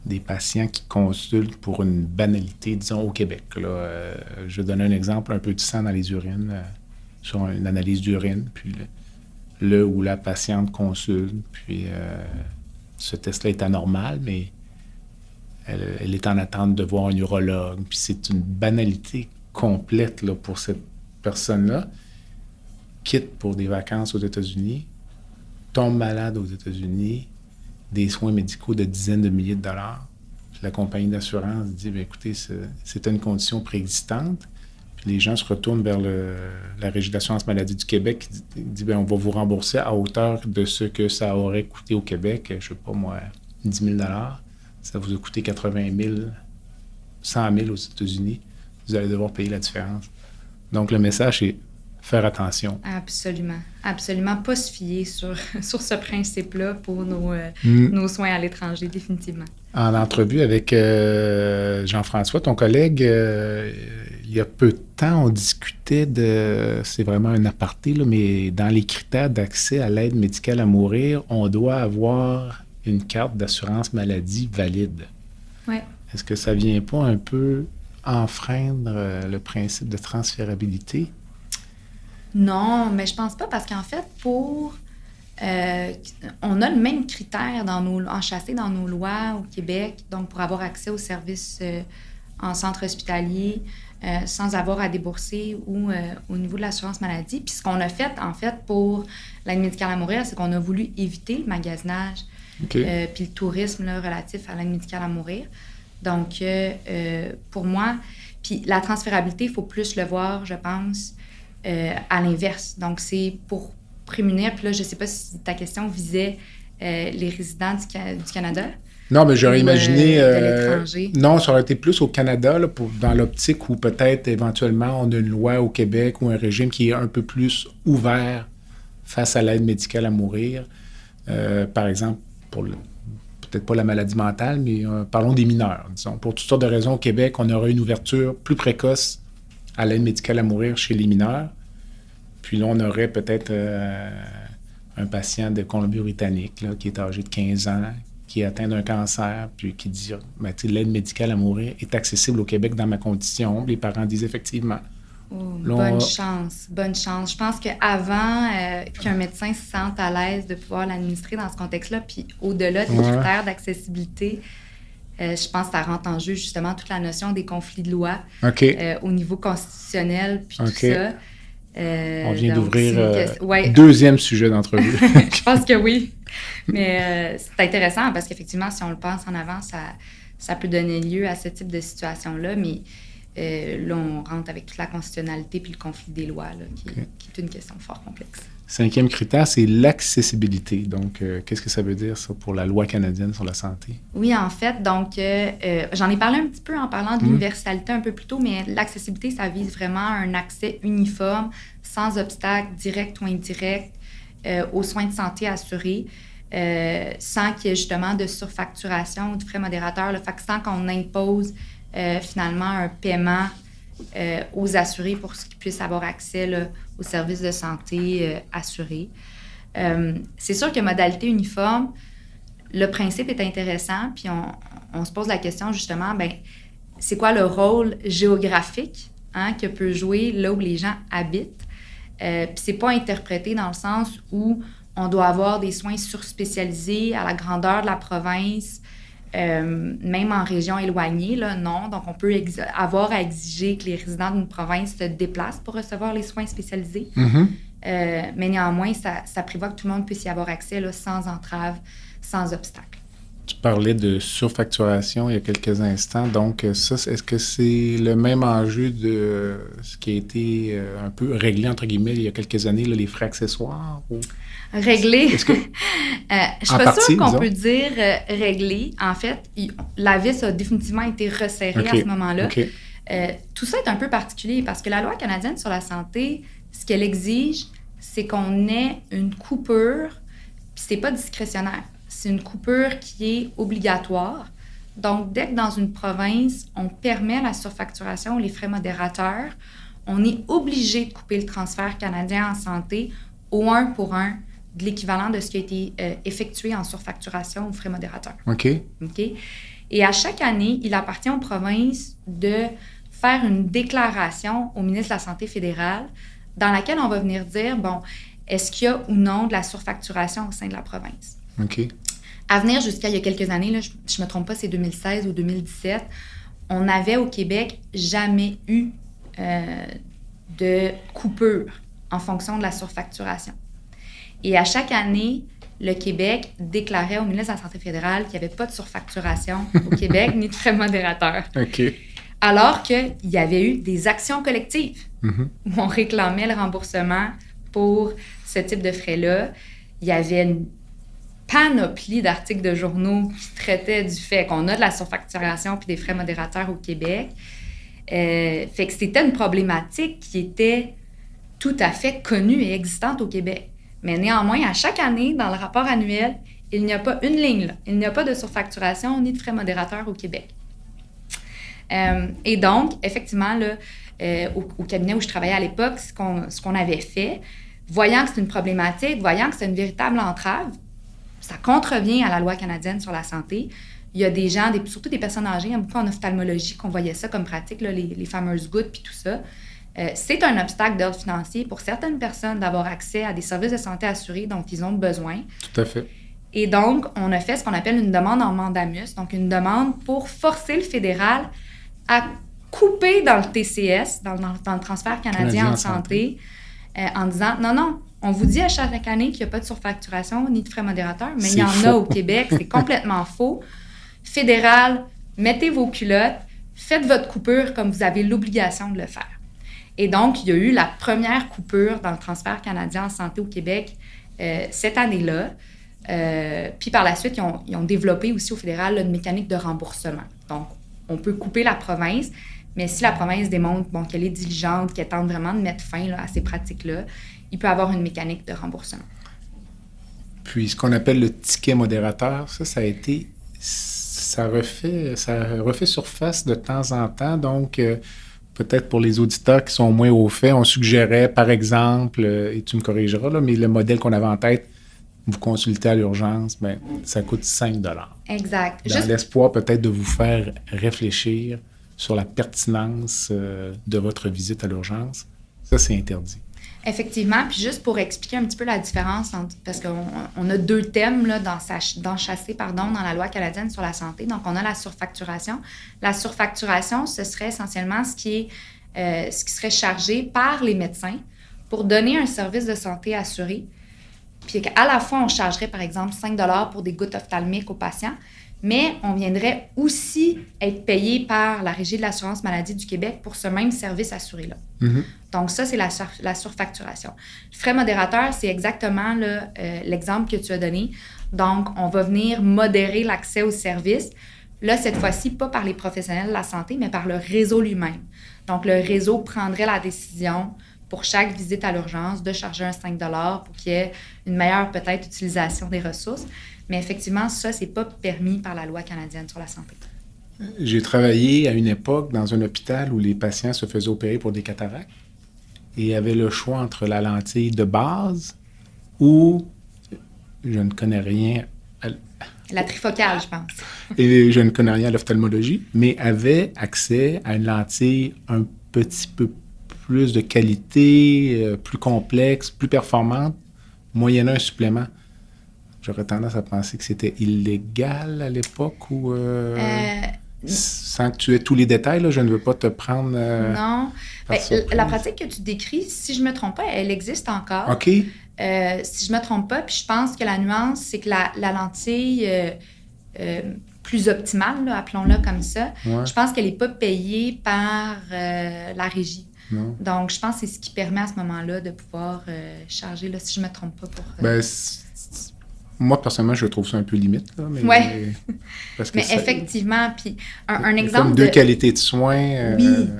des patients qui consultent pour une banalité, disons, au Québec. Là. Je vais donner un exemple, un peu de sang dans les urines, sur une analyse d'urine, puis le ou la patiente consulte, puis ce test-là est anormal, mais elle est en attente de voir un urologue, puis c'est une banalité complète là, pour cette personne-là, quitte pour des vacances aux États-Unis, tombe malade aux États-Unis, des soins médicaux de dizaines de milliers de dollars. Puis la compagnie d'assurance dit, bien, écoutez, c'était une condition préexistante. Puis les gens se retournent vers la Régie d'assurance maladie du Québec qui dit, bien, on va vous rembourser à hauteur de ce que ça aurait coûté au Québec, je ne sais pas moi, 10 000 $. Ça vous a coûté 80 000, 100 000 aux États-Unis. Vous allez devoir payer la différence. Donc le message est faire attention. Absolument. Absolument. Pas se fier sur ce principe-là pour nos soins à l'étranger, définitivement. En entrevue avec Jean-François, ton collègue, il y a peu de temps, on discutait c'est vraiment un aparté, là, mais dans les critères d'accès à l'aide médicale à mourir, on doit avoir une carte d'assurance maladie valide. Oui. Est-ce que ça vient pas un peu enfreindre le principe de transférabilité? Non, mais je pense pas parce qu'en fait, on a le même critère enchâssé dans nos lois au Québec, donc pour avoir accès aux services en centre hospitalier sans avoir à débourser ou au niveau de l'assurance maladie. Puis ce qu'on a fait, en fait, pour l'aide médicale à mourir, c'est qu'on a voulu éviter le magasinage puis le tourisme là, relatif à l'aide médicale à mourir. Donc, pour moi, Puis la transférabilité, il faut plus le voir, je pense, à l'inverse. Donc, c'est pour prémunir. Puis là, je ne sais pas si ta question visait les résidents du Canada. Non, mais j'aurais imaginé... de l'étranger. Non, ça aurait été plus au Canada, là, dans l'optique où peut-être éventuellement on a une loi au Québec ou un régime qui est un peu plus ouvert face à l'aide médicale à mourir. Par exemple, peut-être pas la maladie mentale, mais parlons des mineurs. Disons. Pour toutes sortes de raisons, au Québec, on aurait une ouverture plus précoce à l'aide médicale à mourir chez les mineurs. Puis là, on aurait peut-être un patient de Colombie-Britannique là, qui est âgé de 15 ans, qui est atteint d'un cancer, puis qui dit l'aide médicale à mourir est accessible au Québec dans ma condition. Les parents disent effectivement. Oh, bonne chance. Je pense qu'avant qu'un médecin se sente à l'aise de pouvoir l'administrer dans ce contexte-là, puis au-delà des critères d'accessibilité, je pense que ça rentre en jeu justement toute la notion des conflits de loi au niveau constitutionnel, puis tout ça. On vient d'ouvrir deuxième sujet d'entrevue. Je pense que oui. Mais c'est intéressant parce qu'effectivement, si on le pense en avant, ça peut donner lieu à ce type de situation-là, mais là, on rentre avec toute la constitutionnalité puis le conflit des lois, là, qui est une question fort complexe. 5e critère, c'est l'accessibilité. Donc, qu'est-ce que ça veut dire, ça, pour la loi canadienne sur la santé? Oui, en fait, donc, j'en ai parlé un petit peu en parlant de l'universalité un peu plus tôt, mais l'accessibilité, ça vise vraiment un accès uniforme, sans obstacle direct ou indirect, aux soins de santé assurés, sans qu'il y ait justement de surfacturation ou de frais modérateurs, le fait que sans qu'on impose finalement un paiement aux assurés pour qu'ils puissent avoir accès là, aux services de santé assurés. C'est sûr que modalité uniforme, le principe est intéressant, puis on se pose la question justement, c'est quoi le rôle géographique que peut jouer là où les gens habitent? Puis c'est pas interprété dans le sens où on doit avoir des soins surspécialisés à la grandeur de la province, même en région éloignée, là, non. Donc, on peut avoir à exiger que les résidents d'une province se déplacent pour recevoir les soins spécialisés. Mais néanmoins, ça prévoit que tout le monde puisse y avoir accès là, sans entrave, sans obstacle. Tu parlais de surfacturation il y a quelques instants. Donc, ça, est-ce que c'est le même enjeu de ce qui a été un peu réglé, entre guillemets, il y a quelques années, là, les frais accessoires? Ou... Réglé? Est-ce que... je suis pas sûre qu'on peut dire réglé. En fait, la vis a définitivement été resserrée à ce moment-là. Tout ça est un peu particulier parce que la loi canadienne sur la santé, ce qu'elle exige, c'est qu'on ait une coupure, puis c'est pas discrétionnaire. C'est une coupure qui est obligatoire. Donc, dès que dans une province, on permet la surfacturation ou les frais modérateurs, on est obligé de couper le transfert canadien en santé au 1 pour 1 de l'équivalent de ce qui a été effectué en surfacturation ou frais modérateurs. OK. Et à chaque année, il appartient aux provinces de faire une déclaration au ministre de la Santé fédéral dans laquelle on va venir dire, est-ce qu'il y a ou non de la surfacturation au sein de la province? OK. À venir jusqu'à il y a quelques années, là, je ne me trompe pas, c'est 2016 ou 2017, on n'avait au Québec jamais eu de coupure en fonction de la surfacturation. Et à chaque année, le Québec déclarait au ministre de la Santé fédérale qu'il n'y avait pas de surfacturation au Québec ni de frais modérateurs. OK. Alors qu'il y avait eu des actions collectives où on réclamait le remboursement pour ce type de frais-là. Il y avait une panoplie d'articles de journaux qui traitaient du fait qu'on a de la surfacturation puis des frais modérateurs au Québec. Fait que c'était une problématique qui était tout à fait connue et existante au Québec. Mais néanmoins, à chaque année, dans le rapport annuel, il n'y a pas une ligne, là. Il n'y a pas de surfacturation ni de frais modérateurs au Québec. Et donc, effectivement, là, au cabinet où je travaillais à l'époque, ce qu'on avait fait, voyant que c'est une problématique, voyant que c'est une véritable entrave, ça contrevient à la loi canadienne sur la santé. Il y a des gens, surtout des personnes âgées, beaucoup en ophtalmologie, qu'on voyait ça comme pratique, là, les fameuses gouttes puis tout ça. C'est un obstacle d'ordre financier pour certaines personnes d'avoir accès à des services de santé assurés dont ils ont besoin. Tout à fait. Et donc, on a fait ce qu'on appelle une demande en mandamus, donc une demande pour forcer le fédéral à couper dans le TCS, dans le transfert canadien en santé, en disant non, on vous dit à chaque année qu'il n'y a pas de surfacturation ni de frais modérateurs, mais il y en a au Québec, c'est complètement faux. Fédéral, mettez vos culottes, faites votre coupure comme vous avez l'obligation de le faire. Et donc, il y a eu la première coupure dans le transfert canadien en santé au Québec cette année-là. Puis par la suite, ils ont développé aussi au fédéral là, une mécanique de remboursement. Donc, on peut couper la province, mais si la province démontre qu'elle est diligente, qu'elle tente vraiment de mettre fin là, à ces pratiques-là, il peut avoir une mécanique de remboursement. Puis ce qu'on appelle le ticket modérateur, ça refait surface de temps en temps. Donc, peut-être pour les auditeurs qui sont moins au fait, on suggérait, par exemple, et tu me corrigeras, là, mais le modèle qu'on avait en tête, vous consultez à l'urgence, bien, ça coûte 5 $. Exact. Dans l'espoir peut-être de vous faire réfléchir sur la pertinence de votre visite à l'urgence. Ça, c'est interdit. Effectivement. Puis juste pour expliquer un petit peu la différence, parce qu'on a deux thèmes là, d'enchâssés dans la loi canadienne sur la santé. Donc, on a la surfacturation. La surfacturation, ce serait essentiellement ce qui serait chargé par les médecins pour donner un service de santé assuré. Puis à la fois, on chargerait, par exemple, 5 $ pour des gouttes ophtalmiques aux patients, mais on viendrait aussi être payé par la Régie de l'assurance maladie du Québec pour ce même service assuré-là. Mm-hmm. Donc ça, c'est la surfacturation. Le frais modérateur, c'est exactement l'exemple que tu as donné. Donc, on va venir modérer l'accès au service. Là, cette fois-ci, pas par les professionnels de la santé, mais par le réseau lui-même. Donc, le réseau prendrait la décision pour chaque visite à l'urgence, de charger un 5 $ pour qu'il y ait une meilleure, peut-être, utilisation des ressources. Mais effectivement, ça, c'est pas permis par la loi canadienne sur la santé. J'ai travaillé à une époque dans un hôpital où les patients se faisaient opérer pour des cataractes et avaient le choix entre la lentille de base ou, je ne connais rien... La trifocale, je pense. Et je ne connais rien à l'ophtalmologie, mais avaient accès à une lentille un petit peu plus de qualité, plus complexe, plus performante, moyennant un supplément. J'aurais tendance à penser que c'était illégal à l'époque ou... sans que tu aies tous les détails, là, je ne veux pas te prendre... non. La pratique que tu décris, si je ne me trompe pas, elle existe encore. OK. Si je ne me trompe pas, puis je pense que la nuance, c'est que la lentille plus optimale, là, appelons-la comme ça, ouais. Je pense qu'elle n'est pas payée par la régie. Non. Donc, je pense que c'est ce qui permet à ce moment-là de pouvoir charger, là, si je ne me trompe pas. Moi, personnellement, je trouve ça un peu limite. Oui. Mais effectivement, puis un exemple comme deux qualités de soins. Oui.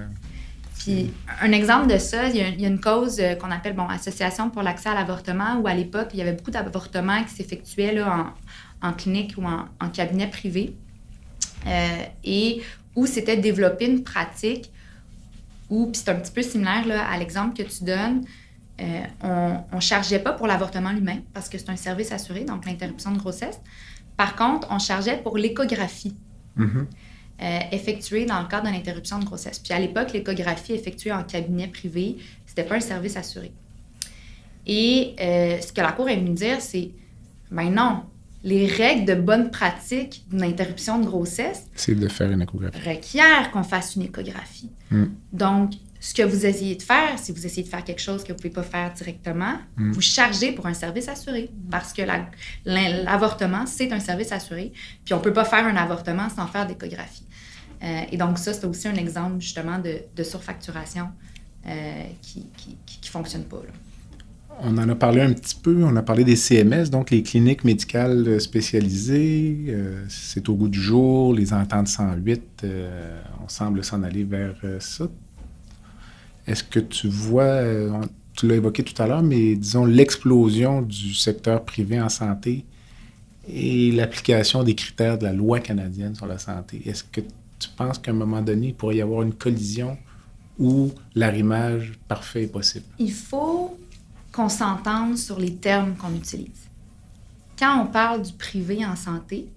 Puis un exemple de ça, il y a une cause qu'on appelle Association pour l'accès à l'avortement, où à l'époque, il y avait beaucoup d'avortements qui s'effectuaient là, en clinique ou en cabinet privé, et où s'était développée une pratique où, puis c'est un petit peu similaire là, à l'exemple que tu donnes, on ne chargeait pas pour l'avortement lui-même parce que c'est un service assuré, donc l'interruption de grossesse. Par contre, on chargeait pour l'échographie effectuée dans le cadre de l'interruption de grossesse. Puis à l'époque, l'échographie effectuée en cabinet privé, ce n'était pas un service assuré. Et ce que la Cour est venue dire, c'est non, les règles de bonne pratique d'une interruption de grossesse, c'est de faire une échographie, requiert qu'on fasse une échographie. Donc, ce que vous essayez de faire, si vous essayez de faire quelque chose que vous ne pouvez pas faire directement, vous chargez pour un service assuré. Parce que l'avortement, c'est un service assuré. Puis on ne peut pas faire un avortement sans faire d'échographie. Et donc ça, c'est aussi un exemple justement de surfacturation qui ne fonctionne pas, là. On en a parlé un petit peu, on a parlé des CMS, donc les cliniques médicales spécialisées. C'est au goût du jour, les ententes 108, on semble s'en aller vers ça. Est-ce que tu vois, tu l'as évoqué tout à l'heure, mais disons l'explosion du secteur privé en santé et l'application des critères de la loi canadienne sur la santé. Est-ce que tu penses qu'à un moment donné, il pourrait y avoir une collision où l'arrimage parfait est possible? Il faut qu'on s'entende sur les termes qu'on utilise. Quand on parle du privé en santé,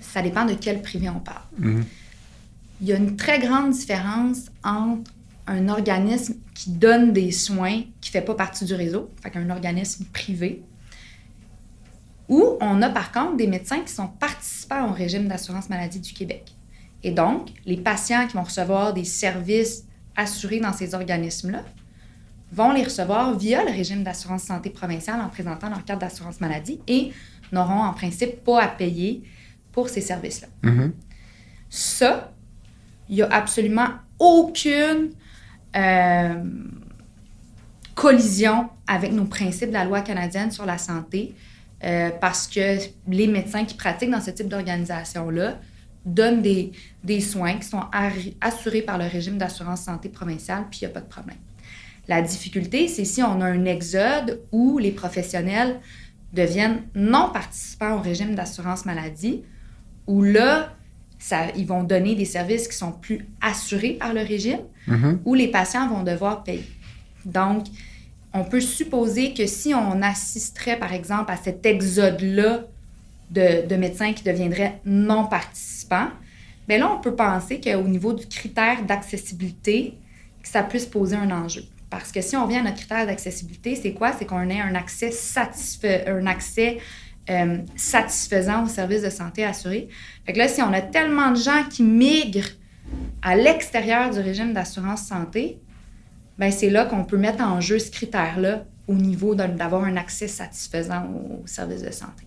ça dépend de quel privé on parle. Il y a une très grande différence entre un organisme qui donne des soins qui ne fait pas partie du réseau, fait qu'un organisme privé, où on a par contre des médecins qui sont participants au régime d'assurance maladie du Québec. Et donc, les patients qui vont recevoir des services assurés dans ces organismes-là vont les recevoir via le régime d'assurance santé provinciale en présentant leur carte d'assurance maladie et n'auront en principe pas à payer pour ces services-là. Ça, il n'y a absolument aucune collision avec nos principes de la loi canadienne sur la santé parce que les médecins qui pratiquent dans ce type d'organisation-là donnent des soins qui sont assurés par le régime d'assurance santé provinciale, puis il n'y a pas de problème. La difficulté, c'est si on a un exode où les professionnels deviennent non participants au régime d'assurance maladie, où là, ils vont donner des services qui sont plus assurés par le régime, où les patients vont devoir payer. Donc, on peut supposer que si on assisterait, par exemple, à cet exode-là de médecins qui deviendraient non participants, bien là, on peut penser qu'au niveau du critère d'accessibilité, que ça puisse poser un enjeu. Parce que si on vient à notre critère d'accessibilité, c'est quoi? C'est qu'on ait un accès satisfaisant aux services de santé assurés. Fait que là, si on a tellement de gens qui migrent à l'extérieur du régime d'assurance santé, bien, c'est là qu'on peut mettre en jeu ce critère-là au niveau d'avoir un accès satisfaisant aux services de santé.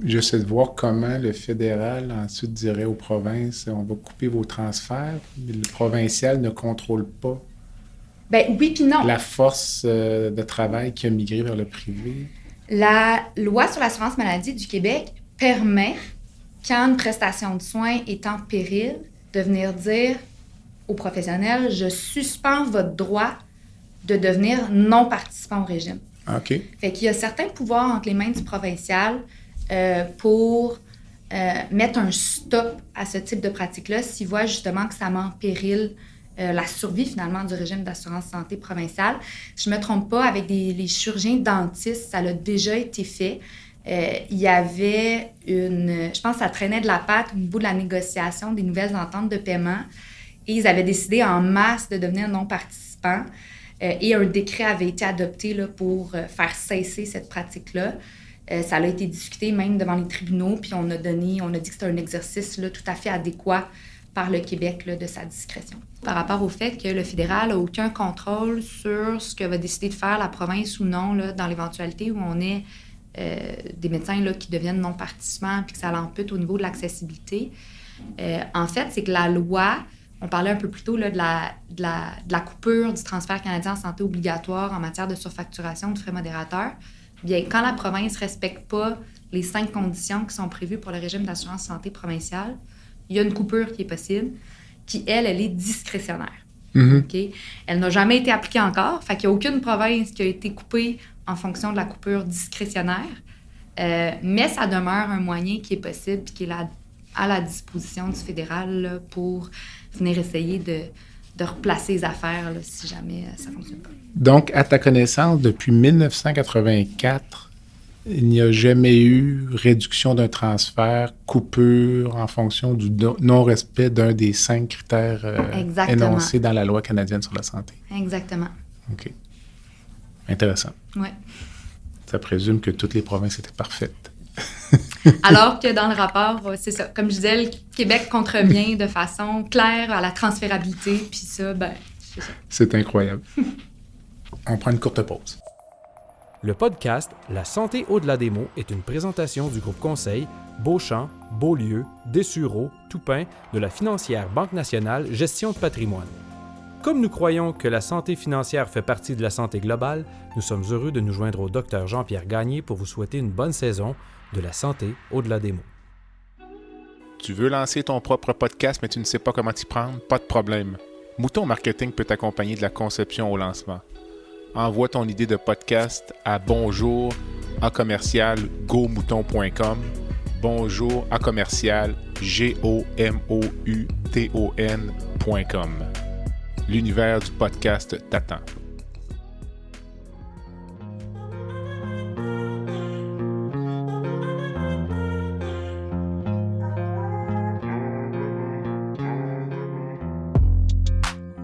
J'essaie de voir comment le fédéral ensuite dirait aux provinces, on va couper vos transferts, mais le provincial ne contrôle pas. Bien, oui puis non. La force de travail qui a migré vers le privé. La loi sur l'assurance maladie du Québec permet, quand une prestation de soins est en péril, de venir dire aux professionnels, je suspends votre droit de devenir non participant au régime. OK. Fait qu'il y a certains pouvoirs entre les mains du provincial pour mettre un stop à ce type de pratique-là s'il voit justement que ça met en péril la survie finalement du régime d'assurance santé provinciale. Si je ne me trompe pas, avec les chirurgiens dentistes, ça a déjà été fait. Il y avait je pense que ça traînait de la patte au niveau de la négociation des nouvelles ententes de paiement et ils avaient décidé en masse de devenir non participants et un décret avait été adopté là, pour faire cesser cette pratique-là. Ça a été discuté même devant les tribunaux, puis on a dit que c'était un exercice là, tout à fait adéquat par le Québec là, de sa discrétion. Par rapport au fait que le fédéral n'a aucun contrôle sur ce que va décider de faire la province ou non là, dans l'éventualité où on ait des médecins là, qui deviennent non participants puis que ça l'ampute au niveau de l'accessibilité. En fait, c'est que la loi, on parlait un peu plus tôt là, de la coupure du transfert canadien en santé obligatoire en matière de surfacturation de frais modérateurs. Bien, quand la province ne respecte pas les 5 conditions qui sont prévues pour le régime d'assurance santé provinciale, il y a une coupure qui est possible, qui, elle est discrétionnaire. Okay? Elle n'a jamais été appliquée encore, fait qu'il n'y a aucune province qui a été coupée en fonction de la coupure discrétionnaire, mais ça demeure un moyen qui est possible et qui est à la disposition du fédéral là, pour venir essayer de replacer les affaires là, si jamais ça ne fonctionne pas. Donc, à ta connaissance, depuis 1984, il n'y a jamais eu réduction d'un transfert, coupure en fonction du non-respect d'un des 5 critères énoncés dans la loi canadienne sur la santé. Exactement. OK. Intéressant. Oui. Ça présume que toutes les provinces étaient parfaites. Alors que dans le rapport, c'est ça. Comme je disais, le Québec contrevient de façon claire à la transférabilité, puis ça, ben, c'est ça. C'est incroyable. On prend une courte pause. Le podcast La santé au-delà des mots est une présentation du groupe conseil Beauchamp, Beaulieu, Dessureau, Toupin de la financière Banque nationale Gestion de patrimoine. Comme nous croyons que la santé financière fait partie de la santé globale, nous sommes heureux de nous joindre au Dr Jean-Pierre Gagné pour vous souhaiter une bonne saison de La santé au-delà des mots. Tu veux lancer ton propre podcast mais tu ne sais pas comment t'y prendre? Pas de problème. Mouton Marketing peut t'accompagner de la conception au lancement. Envoie ton idée de podcast à bonjour@gomouton.com, bonjour@gomouton.com. L'univers du podcast t'attend.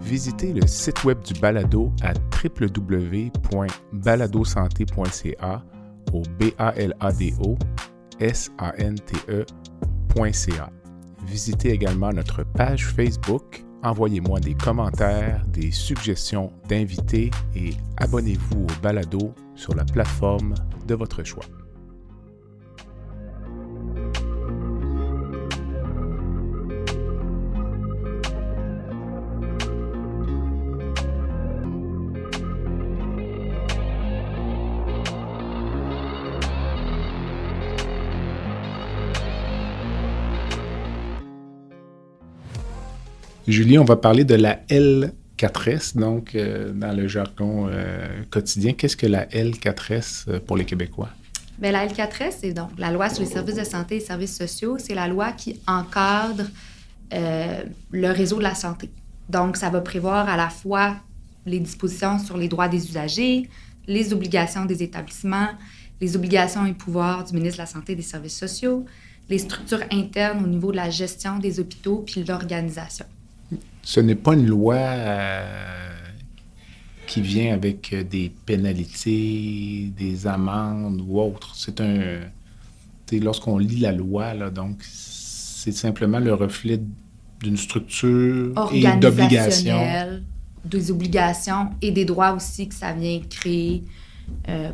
Visitez le site web du balado à www.baladosanté.ca au BALADO-SANTE.ca. Visitez également notre page Facebook, envoyez-moi des commentaires, des suggestions d'invités et abonnez-vous au balado sur la plateforme de votre choix. Julie, on va parler de la L4S, donc dans le jargon quotidien. Qu'est-ce que la L4S pour les Québécois? Bien, la L4S, c'est donc la loi sur les services de santé et services sociaux. C'est la loi qui encadre le réseau de la santé. Donc, ça va prévoir à la fois les dispositions sur les droits des usagers, les obligations des établissements, les obligations et pouvoirs du ministre de la Santé et des Services sociaux, les structures internes au niveau de la gestion des hôpitaux puis l'organisation. Ce n'est pas une loi qui vient avec des pénalités, des amendes ou autre. C'est un... Lorsqu'on lit la loi, là, donc, c'est simplement le reflet d'une structure et d'obligations. Des obligations et des droits aussi que ça vient créer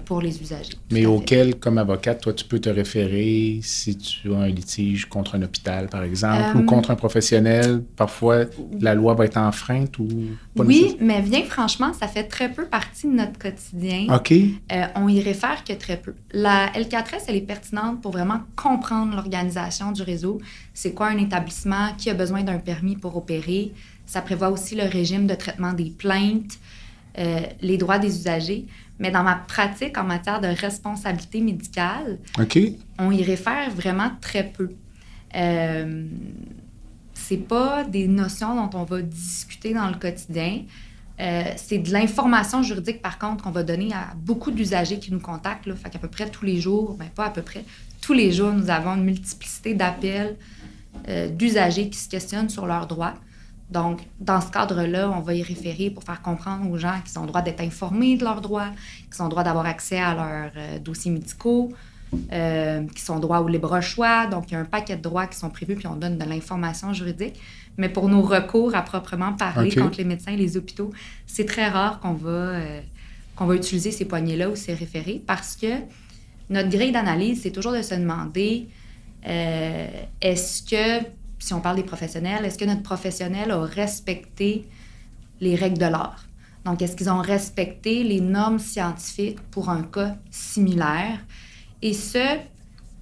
pour les usagers. Mais auquel, comme avocate, toi, tu peux te référer si tu as un litige contre un hôpital, par exemple, ou contre un professionnel. Parfois, la loi va être enfreinte ou pas Oui, mais bien franchement, ça fait très peu partie de notre quotidien. OK. On y réfère que très peu. La L4S, elle est pertinente pour vraiment comprendre l'organisation du réseau. C'est quoi un établissement? Qui a besoin d'un permis pour opérer? Ça prévoit aussi le régime de traitement des plaintes, les droits des usagers. Mais dans ma pratique en matière de responsabilité médicale, OK. On y réfère vraiment très peu. C'est pas des notions dont on va discuter dans le quotidien. C'est de l'information juridique, par contre, qu'on va donner à beaucoup d'usagers qui nous contactent. Là. Fait qu'à peu près tous les jours, bien pas à peu près, tous les jours, nous avons une multiplicité d'appels d'usagers qui se questionnent sur leurs droits. Donc, dans ce cadre-là, on va y référer pour faire comprendre aux gens qu'ils ont le droit d'être informés de leurs droits, qu'ils ont le droit d'avoir accès à leurs dossiers médicaux, qu'ils ont droit au libre choix. Donc, il y a un paquet de droits qui sont prévus, puis on donne de l'information juridique. Mais pour nos recours à proprement parler contre les médecins et les hôpitaux, c'est très rare qu'on va utiliser ces poignées-là ou ces référés parce que notre grille d'analyse, c'est toujours de se demander est-ce que, si on parle des professionnels, est-ce que notre professionnel a respecté les règles de l'art? Donc, est-ce qu'ils ont respecté les normes scientifiques pour un cas similaire? Et ce,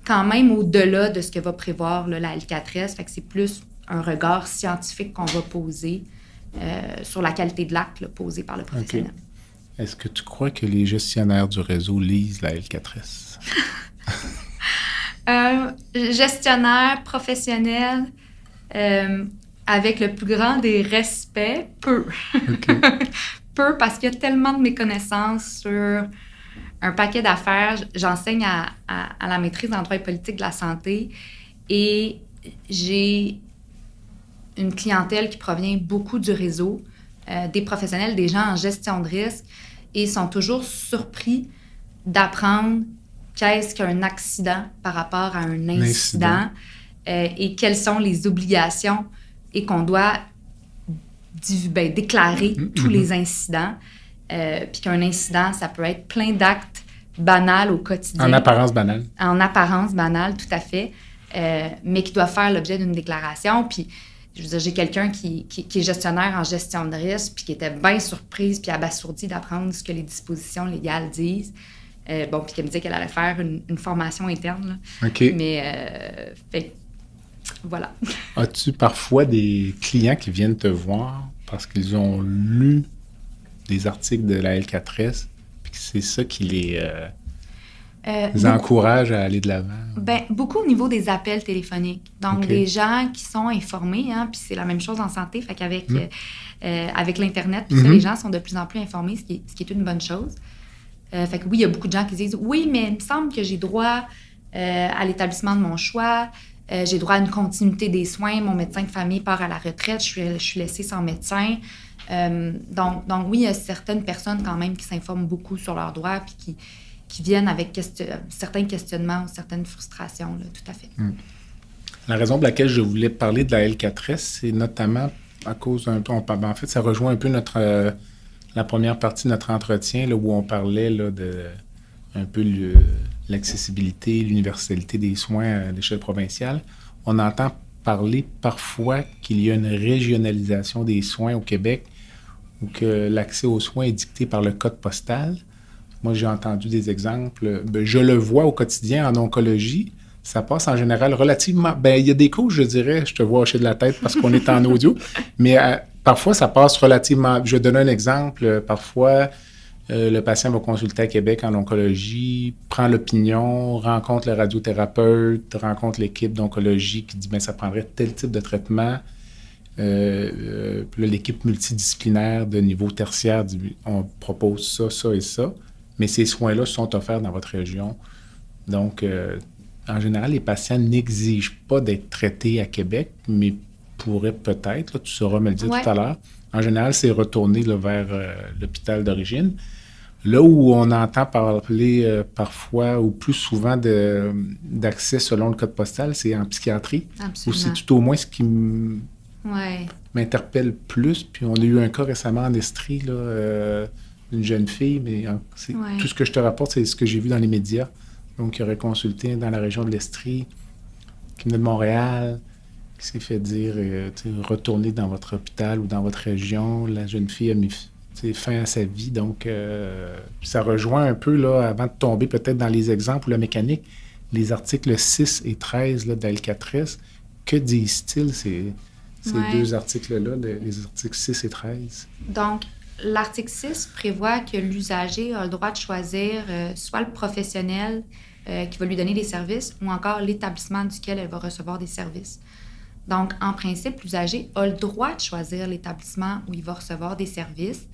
quand même au-delà de ce que va prévoir là, la L4S, fait que c'est plus un regard scientifique qu'on va poser sur la qualité de l'acte là, posé par le professionnel. Okay. Est-ce que tu crois que les gestionnaires du réseau lisent la L4S? Gestionnaire professionnel, avec le plus grand des respects, peu. Okay. Peu, parce qu'il y a tellement de méconnaissances sur un paquet d'affaires. J'enseigne à la maîtrise en droit et politique de la santé et j'ai une clientèle qui provient beaucoup du réseau, des professionnels, des gens en gestion de risque, et sont toujours surpris d'apprendre qu'est-ce qu'un accident par rapport à un incident. Et quelles sont les obligations et qu'on doit déclarer tous les incidents. Puis qu'un incident, ça peut être plein d'actes banals au quotidien. En apparence banale. En apparence banale, tout à fait, mais qui doit faire l'objet d'une déclaration. Puis, je veux dire, j'ai quelqu'un qui est gestionnaire en gestion de risque, puis qui était bien surprise puis abasourdie d'apprendre ce que les dispositions légales disent. Puis qu'elle me disait qu'elle allait faire une formation interne. Là. OK. Mais, voilà. As-tu parfois des clients qui viennent te voir parce qu'ils ont lu des articles de la L4S puis que c'est ça qui les encourage à aller de l'avant? Bien, beaucoup au niveau des appels téléphoniques. Donc, des gens qui sont informés, hein, puis c'est la même chose en santé, fait qu'avec avec l'Internet, puis ça, les gens sont de plus en plus informés, ce qui est une bonne chose. Fait que oui, il y a beaucoup de gens qui disent « Oui, mais il me semble que j'ai droit à l'établissement de mon choix, j'ai droit à une continuité des soins, mon médecin de famille part à la retraite, je suis laissée sans médecin. » Donc oui, il y a certaines personnes quand même qui s'informent beaucoup sur leurs droits puis qui viennent avec certains questionnements ou certaines frustrations, là, tout à fait. La raison pour laquelle je voulais parler de la L4S, c'est notamment à cause d'un peu... En fait, ça rejoint un peu la première partie de notre entretien là, où on parlait là, de un peu l'accessibilité, l'universalité des soins à l'échelle provinciale. On entend parler parfois qu'il y a une régionalisation des soins au Québec ou que l'accès aux soins est dicté par le code postal. Moi, j'ai entendu des exemples. Je le vois au quotidien en oncologie. ça passe en général relativement... Ben, il y a des couches, je dirais, je te vois hocher de la tête parce qu'on est en audio, mais parfois, ça passe relativement... Je vais donner un exemple. Parfois, le patient va consulter à Québec en oncologie, prend l'opinion, rencontre le radiothérapeute, rencontre l'équipe d'oncologie qui dit « bien, ça prendrait tel type de traitement ». Puis là, l'équipe multidisciplinaire de niveau tertiaire dit « on propose ça, ça et ça ». Mais ces soins-là sont offerts dans votre région. Donc, en général, les patients n'exigent pas d'être traités à Québec, mais pourraient peut-être, là, tu sauras me le dire tout à l'heure. En général, c'est retourner là, vers l'hôpital d'origine. Là où on entend parler parfois ou plus souvent d'accès selon le code postal, c'est en psychiatrie. Absolument. Ou c'est tout au moins ce qui m'interpelle plus. Puis on a eu un cas récemment en Estrie, là, une jeune fille, mais tout ce que je te rapporte, c'est ce que j'ai vu dans les médias. Donc, qui aurait consulté dans la région de l'Estrie, qui venait de Montréal, qui s'est fait dire retournez dans votre hôpital ou dans votre région. La jeune fille a mis fin à sa vie. Donc, ça rejoint un peu, là, avant de tomber peut-être dans les exemples ou la mécanique, les articles 6 et 13 là, de la L4S. Que disent-ils, ces deux articles-là, les articles 6 et 13? Donc, l'article 6 prévoit que l'usager a le droit de choisir soit le professionnel qui va lui donner des services ou encore l'établissement duquel elle va recevoir des services. Donc, en principe, l'usager a le droit de choisir l'établissement où il va recevoir des services.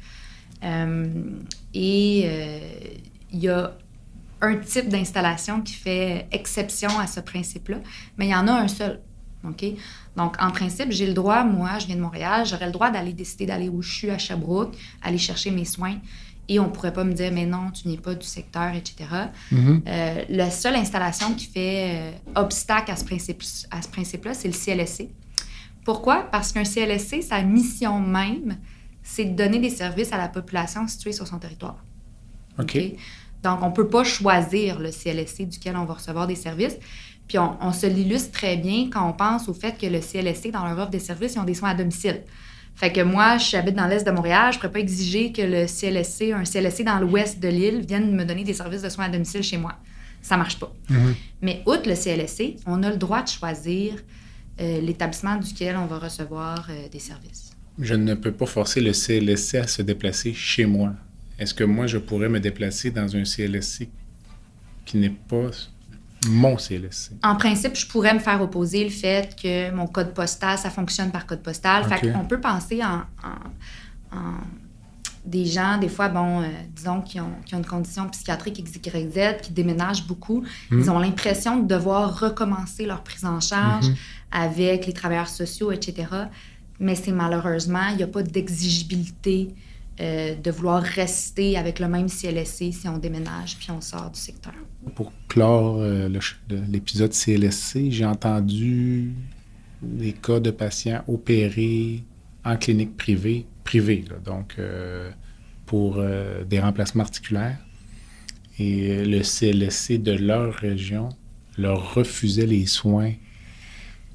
Il y a un type d'installation qui fait exception à ce principe-là, mais il y en a un seul. Okay? Donc, en principe, j'ai le droit, moi, je viens de Montréal, j'aurais le droit décider d'aller où je suis à Sherbrooke, aller chercher mes soins, et on ne pourrait pas me dire, mais non, tu n'es pas du secteur, etc. La seule installation qui fait obstacle à ce principe-là, c'est le CLSC. Pourquoi? Parce qu'un CLSC, sa mission même, c'est de donner des services à la population située sur son territoire. OK. Donc, on ne peut pas choisir le CLSC duquel on va recevoir des services. Puis on se l'illustre très bien quand on pense au fait que le CLSC, dans leur offre de services, ils ont des soins à domicile. Fait que moi, j'habite dans l'est de Montréal, je ne pourrais pas exiger que un CLSC dans l'ouest de l'île vienne me donner des services de soins à domicile chez moi. Ça ne marche pas. Mais outre le CLSC, on a le droit de choisir l'établissement duquel on va recevoir des services. Je ne peux pas forcer le CLSC à se déplacer chez moi. Est-ce que moi, je pourrais me déplacer dans un CLSC qui n'est pas mon CLSC? En principe, je pourrais me faire opposer le fait que mon code postal, ça fonctionne par code postal. Okay. Fait qu'on peut penser en des gens, des fois, disons, qui ont une condition psychiatrique XYZ, qui déménagent beaucoup. Ils ont l'impression de devoir recommencer leur prise en charge avec les travailleurs sociaux, etc. Mais c'est malheureusement, il n'y a pas d'exigibilité de vouloir rester avec le même CLSC si on déménage puis on sort du secteur. Pour clore l'épisode CLSC, j'ai entendu des cas de patients opérés en clinique privée là, donc pour des remplacements articulaires. Et le CLSC de leur région leur refusait les soins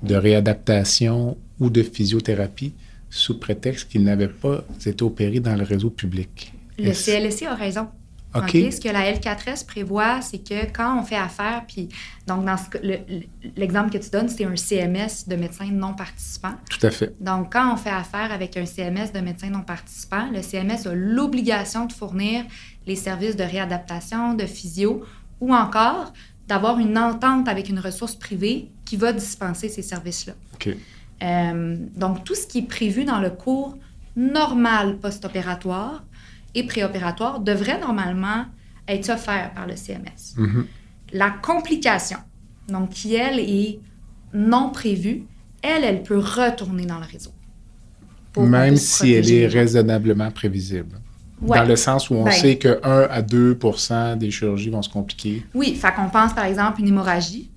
de réadaptation ou de physiothérapie sous prétexte qu'ils n'avaient pas été opérés dans le réseau public. Le CLSC a raison. Okay. Ce que la L4S prévoit, c'est que quand on fait affaire, puis donc dans l'exemple que tu donnes, c'est un CMS de médecins non participants. Tout à fait. Donc, quand on fait affaire avec un CMS de médecins non participants, le CMS a l'obligation de fournir les services de réadaptation, de physio, ou encore d'avoir une entente avec une ressource privée qui va dispenser ces services-là. OK. Donc, tout ce qui est prévu dans le cours normal post-opératoire et préopératoire devrait normalement être offert par le CMS. La complication, donc qui, elle, est non prévue, elle peut retourner dans le réseau. Même si elle est raisonnablement prévisible. Ouais. Dans le sens où on sait que 1 à 2 % des chirurgies vont se compliquer. Oui, fait qu'on pense par exemple une hémorragie.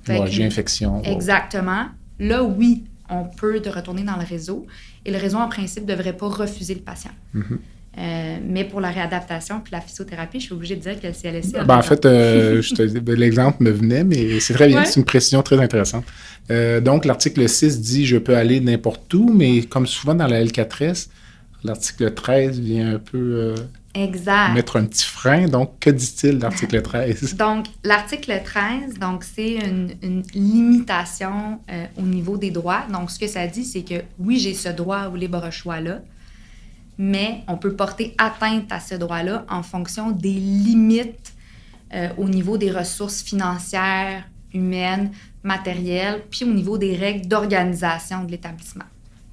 Infection. Exactement. Là, oui, on peut retourner dans le réseau. Et le réseau, en principe, ne devrait pas refuser le patient. Mais pour la réadaptation puis la physiothérapie, je suis obligée de dire que le CLSC... En fait, l'exemple me venait, mais c'est très bien. Ouais. C'est une précision très intéressante. Donc, l'article 6 dit « Je peux aller n'importe où », mais comme souvent dans la L4S, l'article 13 vient un peu Exact. mettre un petit frein. Donc, que dit-il l'article 13? Donc, l'article 13, donc, c'est une limitation au niveau des droits. Donc, ce que ça dit, c'est que oui, j'ai ce droit au libre choix-là, mais on peut porter atteinte à ce droit-là en fonction des limites au niveau des ressources financières, humaines, matérielles, puis au niveau des règles d'organisation de l'établissement.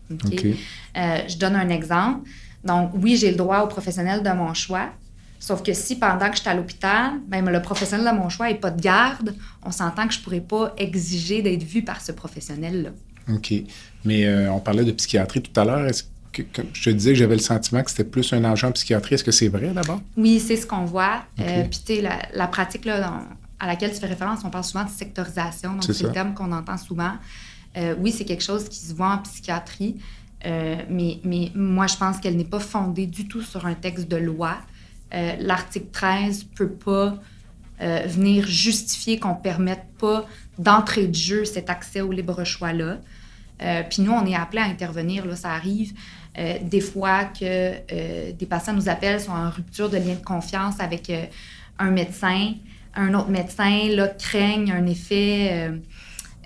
Okay? Je donne un exemple. Donc, oui, j'ai le droit au professionnel de mon choix, sauf que si pendant que je suis à l'hôpital, ben, le professionnel de mon choix n'est pas de garde, on s'entend que je ne pourrais pas exiger d'être vu par ce professionnel-là. OK. Mais on parlait de psychiatrie tout à l'heure. Est-ce que je te disais que j'avais le sentiment que c'était plus un enjeu en psychiatrie? Est-ce que c'est vrai d'abord? Oui, c'est ce qu'on voit. Puis, tu sais, la pratique là, à laquelle tu fais référence, on parle souvent de sectorisation. Donc, c'est le terme qu'on entend souvent. Oui, c'est quelque chose qui se voit en psychiatrie, mais moi, je pense qu'elle n'est pas fondée du tout sur un texte de loi. L'article 13 ne peut pas venir justifier qu'on ne permette pas d'entrée de jeu cet accès au libre choix-là. Puis nous, on est appelés à intervenir. Là, ça arrive des fois que des patients nous appellent, sont en rupture de lien de confiance avec un médecin. Un autre médecin là, craigne un effet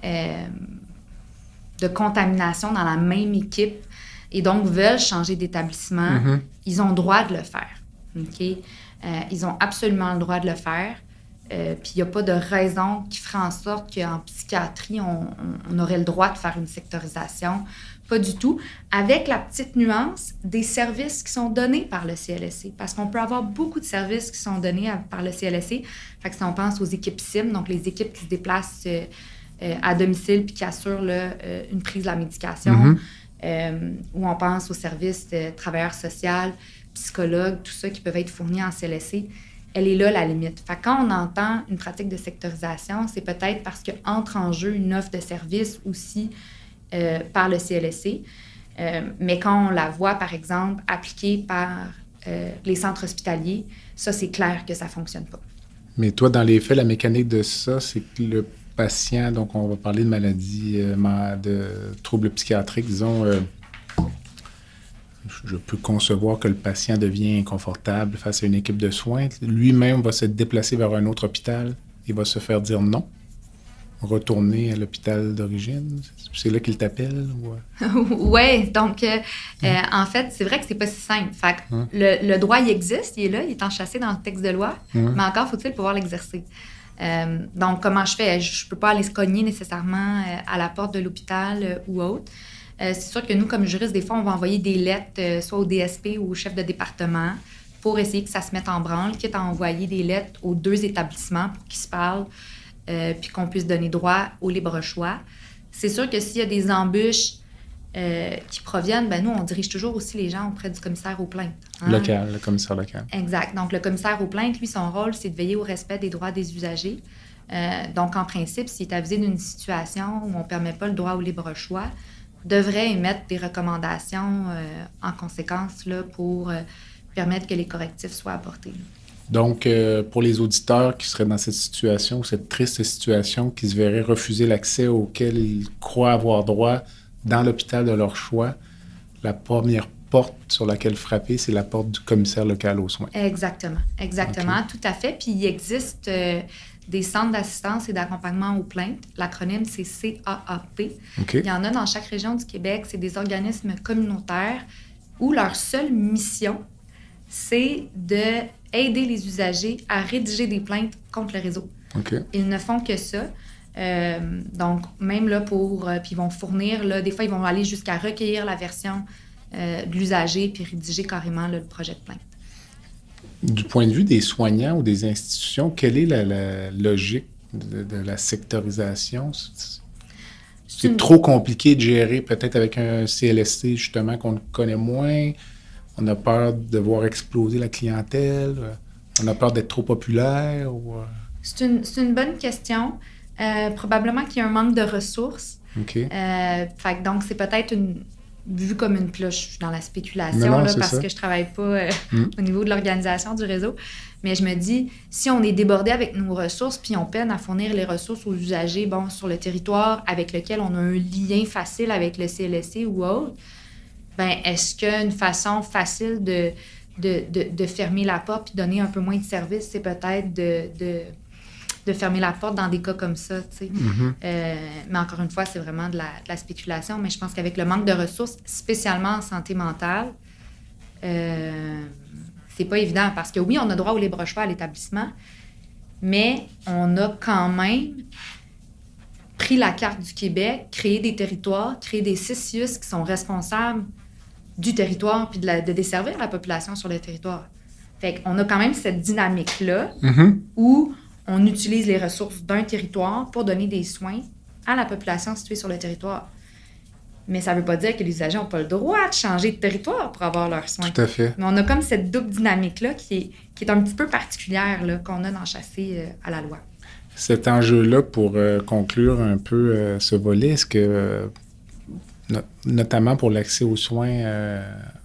de contamination dans la même équipe et donc veulent changer d'établissement. Mm-hmm. Ils ont le droit de le faire. Okay? Ils ont absolument le droit de le faire. Puis il n'y a pas de raison qui ferait en sorte qu'en psychiatrie, on aurait le droit de faire une sectorisation. Pas du tout. Avec la petite nuance des services qui sont donnés par le CLSC. Parce qu'on peut avoir beaucoup de services qui sont donnés par le CLSC. Fait que si on pense aux équipes CIM, donc les équipes qui se déplacent à domicile puis qui assurent là, une prise de la médication, ou on pense aux services de travailleurs sociaux, psychologues, tout ça qui peuvent être fournis en CLSC, elle est là la limite. Fait que quand on entend une pratique de sectorisation, c'est peut-être parce qu'entre en jeu une offre de service aussi par le CLSC, mais quand on la voit, par exemple, appliquée par les centres hospitaliers, ça, c'est clair que ça ne fonctionne pas. Mais toi, dans les faits, la mécanique de ça, c'est que le patient, donc on va parler de maladies, de troubles psychiatriques, disons, je peux concevoir que le patient devient inconfortable face à une équipe de soins. Lui-même va se déplacer vers un autre hôpital et va se faire dire non. Retourner à l'hôpital d'origine? C'est là qu'il t'appelle? Oui, donc, en fait, c'est vrai que c'est pas si simple. Fait que le droit, il existe, il est là, il est enchâssé dans le texte de loi, mais encore faut-il pouvoir l'exercer. Donc, comment je fais? Je peux pas aller se cogner nécessairement à la porte de l'hôpital ou autre. C'est sûr que nous, comme juristes, des fois, on va envoyer des lettres, soit au DSP ou au chef de département, pour essayer que ça se mette en branle, quitte à envoyer des lettres aux deux établissements pour qu'ils se parlent, puis qu'on puisse donner droit au libre choix. C'est sûr que s'il y a des embûches qui proviennent, ben nous, on dirige toujours aussi les gens auprès du commissaire aux plaintes. Hein? Local, le commissaire local. Exact. Donc, le commissaire aux plaintes, lui, son rôle, c'est de veiller au respect des droits des usagers. Donc, en principe, s'il est avisé d'une situation où on ne permet pas le droit au libre choix, devrait émettre des recommandations en conséquence là, pour permettre que les correctifs soient apportés. Donc, pour les auditeurs qui seraient dans cette situation, cette triste situation, qui se verraient refuser l'accès auquel ils croient avoir droit dans l'hôpital de leur choix, la première porte sur laquelle frapper, c'est la porte du commissaire local aux soins. Exactement, exactement, okay. Tout à fait. Puis il existe des centres d'assistance et d'accompagnement aux plaintes. L'acronyme, c'est CAAP. Okay. Il y en a dans chaque région du Québec. C'est des organismes communautaires où leur seule mission, c'est d'aider les usagers à rédiger des plaintes contre le réseau. Okay. Ils ne font que ça. Donc, même là puis ils vont fournir, là, des fois, ils vont aller jusqu'à recueillir la version de l'usager puis rédiger carrément là, le projet de plainte. Du point de vue des soignants ou des institutions, quelle est la logique de la sectorisation? C'est trop compliqué de gérer, peut-être avec un CLSC, justement, qu'on connaît moins. On a peur de voir exploser la clientèle. On a peur d'être trop populaire. C'est une bonne question. Probablement qu'il y a un manque de ressources. Okay. Donc, c'est peut-être vu comme une cloche. Je suis dans la spéculation là, parce ça. Que je ne travaille pas au niveau de l'organisation du réseau. Mais je me dis, si on est débordé avec nos ressources puis on peine à fournir les ressources aux usagers sur le territoire avec lequel on a un lien facile avec le CLSC ou autre, ben est-ce qu'une façon facile de de fermer la porte puis donner un peu moins de service, c'est peut-être de fermer la porte dans des cas comme ça, tu sais. Mais encore une fois, c'est vraiment de la spéculation. Mais je pense qu'avec le manque de ressources, spécialement en santé mentale, c'est pas évident. Parce que oui, on a droit au libre choix à l'établissement, mais on a quand même pris la carte du Québec, créé des territoires, créé des CCIUS qui sont responsables du territoire puis de desservir la population sur le territoire. Fait qu'on a quand même cette dynamique-là où on utilise les ressources d'un territoire pour donner des soins à la population située sur le territoire. Mais ça ne veut pas dire que les usagers n'ont pas le droit de changer de territoire pour avoir leurs soins. Tout à fait. Mais on a comme cette double dynamique-là qui est un petit peu particulière là, qu'on a dans Chassé à la loi. Cet enjeu-là, pour conclure un peu ce volet, est-ce que, notamment pour l'accès aux soins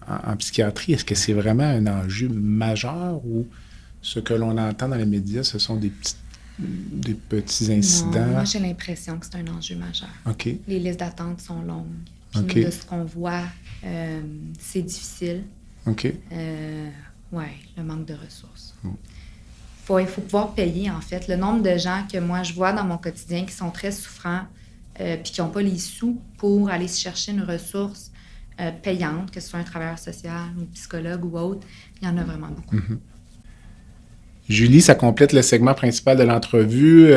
en psychiatrie, est-ce que c'est vraiment un enjeu majeur ou ce que l'on entend dans les médias, ce sont des petits incidents? Non, moi, j'ai l'impression que c'est un enjeu majeur. OK. Les listes d'attente sont longues. Puis OK. de ce qu'on voit, c'est difficile. OK. Oui, le manque de ressources. Il faut pouvoir payer, en fait. Le nombre de gens que moi, je vois dans mon quotidien qui sont très souffrants puis qui n'ont pas les sous pour aller se chercher une ressource payante, que ce soit un travailleur social ou psychologue ou autre, il y en a vraiment beaucoup. Julie, ça complète le segment principal de l'entrevue.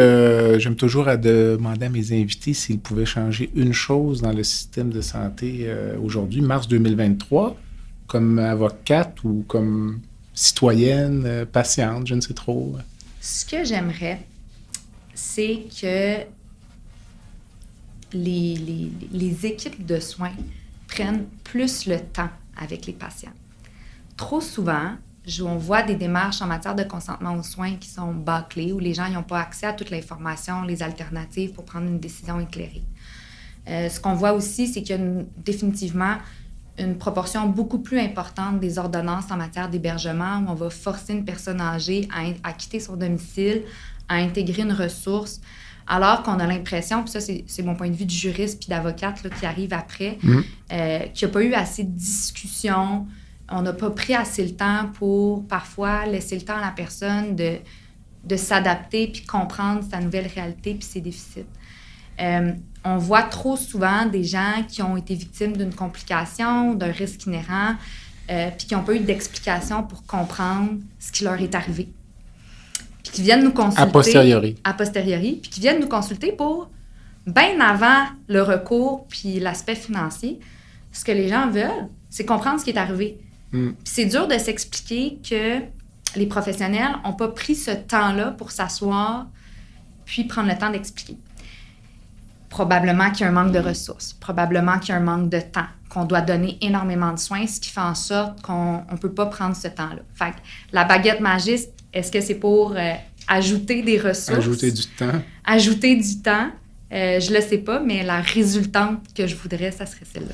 J'aime toujours à demander à mes invités s'ils pouvaient changer une chose dans le système de santé aujourd'hui, mars 2023, comme avocate ou comme citoyenne, patiente, je ne sais trop. Ce que j'aimerais, c'est que les équipes de soins prennent plus le temps avec les patients. Trop souvent, on voit des démarches en matière de consentement aux soins qui sont bâclées, où les gens n'ont pas accès à toute l'information, les alternatives pour prendre une décision éclairée. Ce qu'on voit aussi, c'est qu'il y a définitivement une proportion beaucoup plus importante des ordonnances en matière d'hébergement, où on va forcer une personne âgée à quitter son domicile, à intégrer une ressource, alors qu'on a l'impression, puis ça, c'est mon point de vue de juriste puis d'avocate là, qui arrive après, qu'il n'y a pas eu assez de discussion. On n'a pas pris assez le temps pour, parfois, laisser le temps à la personne de s'adapter puis comprendre sa nouvelle réalité puis ses déficits. On voit trop souvent des gens qui ont été victimes d'une complication, d'un risque inhérent, puis qui n'ont pas eu d'explication pour comprendre ce qui leur est arrivé. Puis qui viennent nous consulter... A posteriori. A posteriori, puis qui viennent nous consulter pour, bien avant le recours puis l'aspect financier, ce que les gens veulent, c'est comprendre ce qui est arrivé. Puis c'est dur de s'expliquer que les professionnels n'ont pas pris ce temps-là pour s'asseoir puis prendre le temps d'expliquer. Probablement qu'il y a un manque de ressources, probablement qu'il y a un manque de temps, qu'on doit donner énormément de soins, ce qui fait en sorte qu'on ne peut pas prendre ce temps-là. Fait que la baguette magique, est-ce que c'est pour ajouter des ressources? Ajouter du temps. Ajouter du temps, je le sais pas, mais la résultante que je voudrais, ça serait celle-là.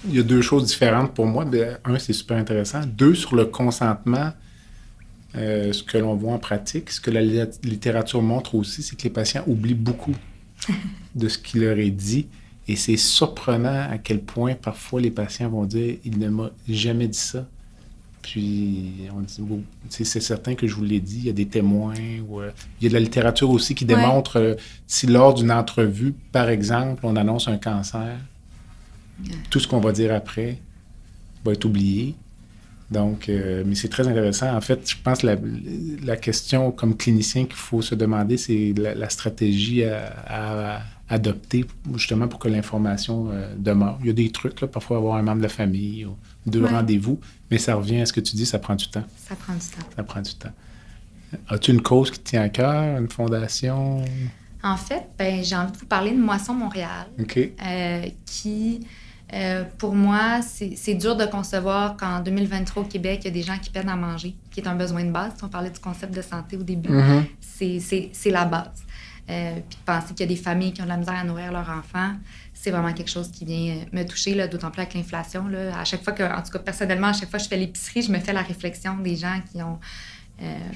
Il y a deux choses différentes pour moi. Un, c'est super intéressant. Deux, sur le consentement, ce que l'on voit en pratique, ce que la littérature montre aussi, c'est que les patients oublient beaucoup de ce qui leur est dit. Et c'est surprenant à quel point, parfois, les patients vont dire « Il ne m'a jamais dit ça ». Puis, on dit bon, « C'est certain que je vous l'ai dit, il y a des témoins. » Il y a de la littérature aussi qui démontre si lors d'une entrevue, par exemple, on annonce un cancer, tout ce qu'on va dire après va être oublié. Donc, mais c'est très intéressant. En fait, je pense que la question comme clinicien qu'il faut se demander, c'est la stratégie à adopter justement pour que l'information demeure. Il y a des trucs, là, parfois avoir un membre de la famille ou deux rendez-vous, mais ça revient à ce que tu dis, ça prend du temps. Ça prend du temps. Ça prend du temps. As-tu une cause qui te tient à cœur, une fondation? En fait, j'ai envie de vous parler de Moisson Montréal, qui... pour moi, c'est dur de concevoir qu'en 2023 au Québec, il y a des gens qui peinent à manger, qui est un besoin de base. Si on parlait du concept de santé au début, c'est la base. Puis de penser qu'il y a des familles qui ont de la misère à nourrir leurs enfants, c'est vraiment quelque chose qui vient me toucher, là, d'autant plus avec l'inflation. Là. À chaque fois que, en tout cas personnellement, à chaque fois que je fais l'épicerie, je me fais la réflexion des gens qui ont,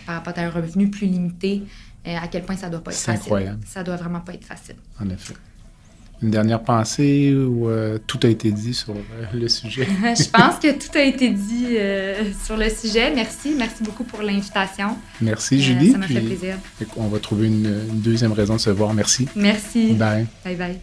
par rapport à un revenu plus limité, à quel point ça doit pas être facile. C'est incroyable. Ça doit vraiment pas être facile. En effet. Une dernière pensée ou tout a été dit sur le sujet? Je pense que tout a été dit sur le sujet. Merci beaucoup pour l'invitation. Merci, Julie. Ça m'a fait plaisir. On va trouver une deuxième raison de se voir. Merci. Merci. Bye. Bye bye.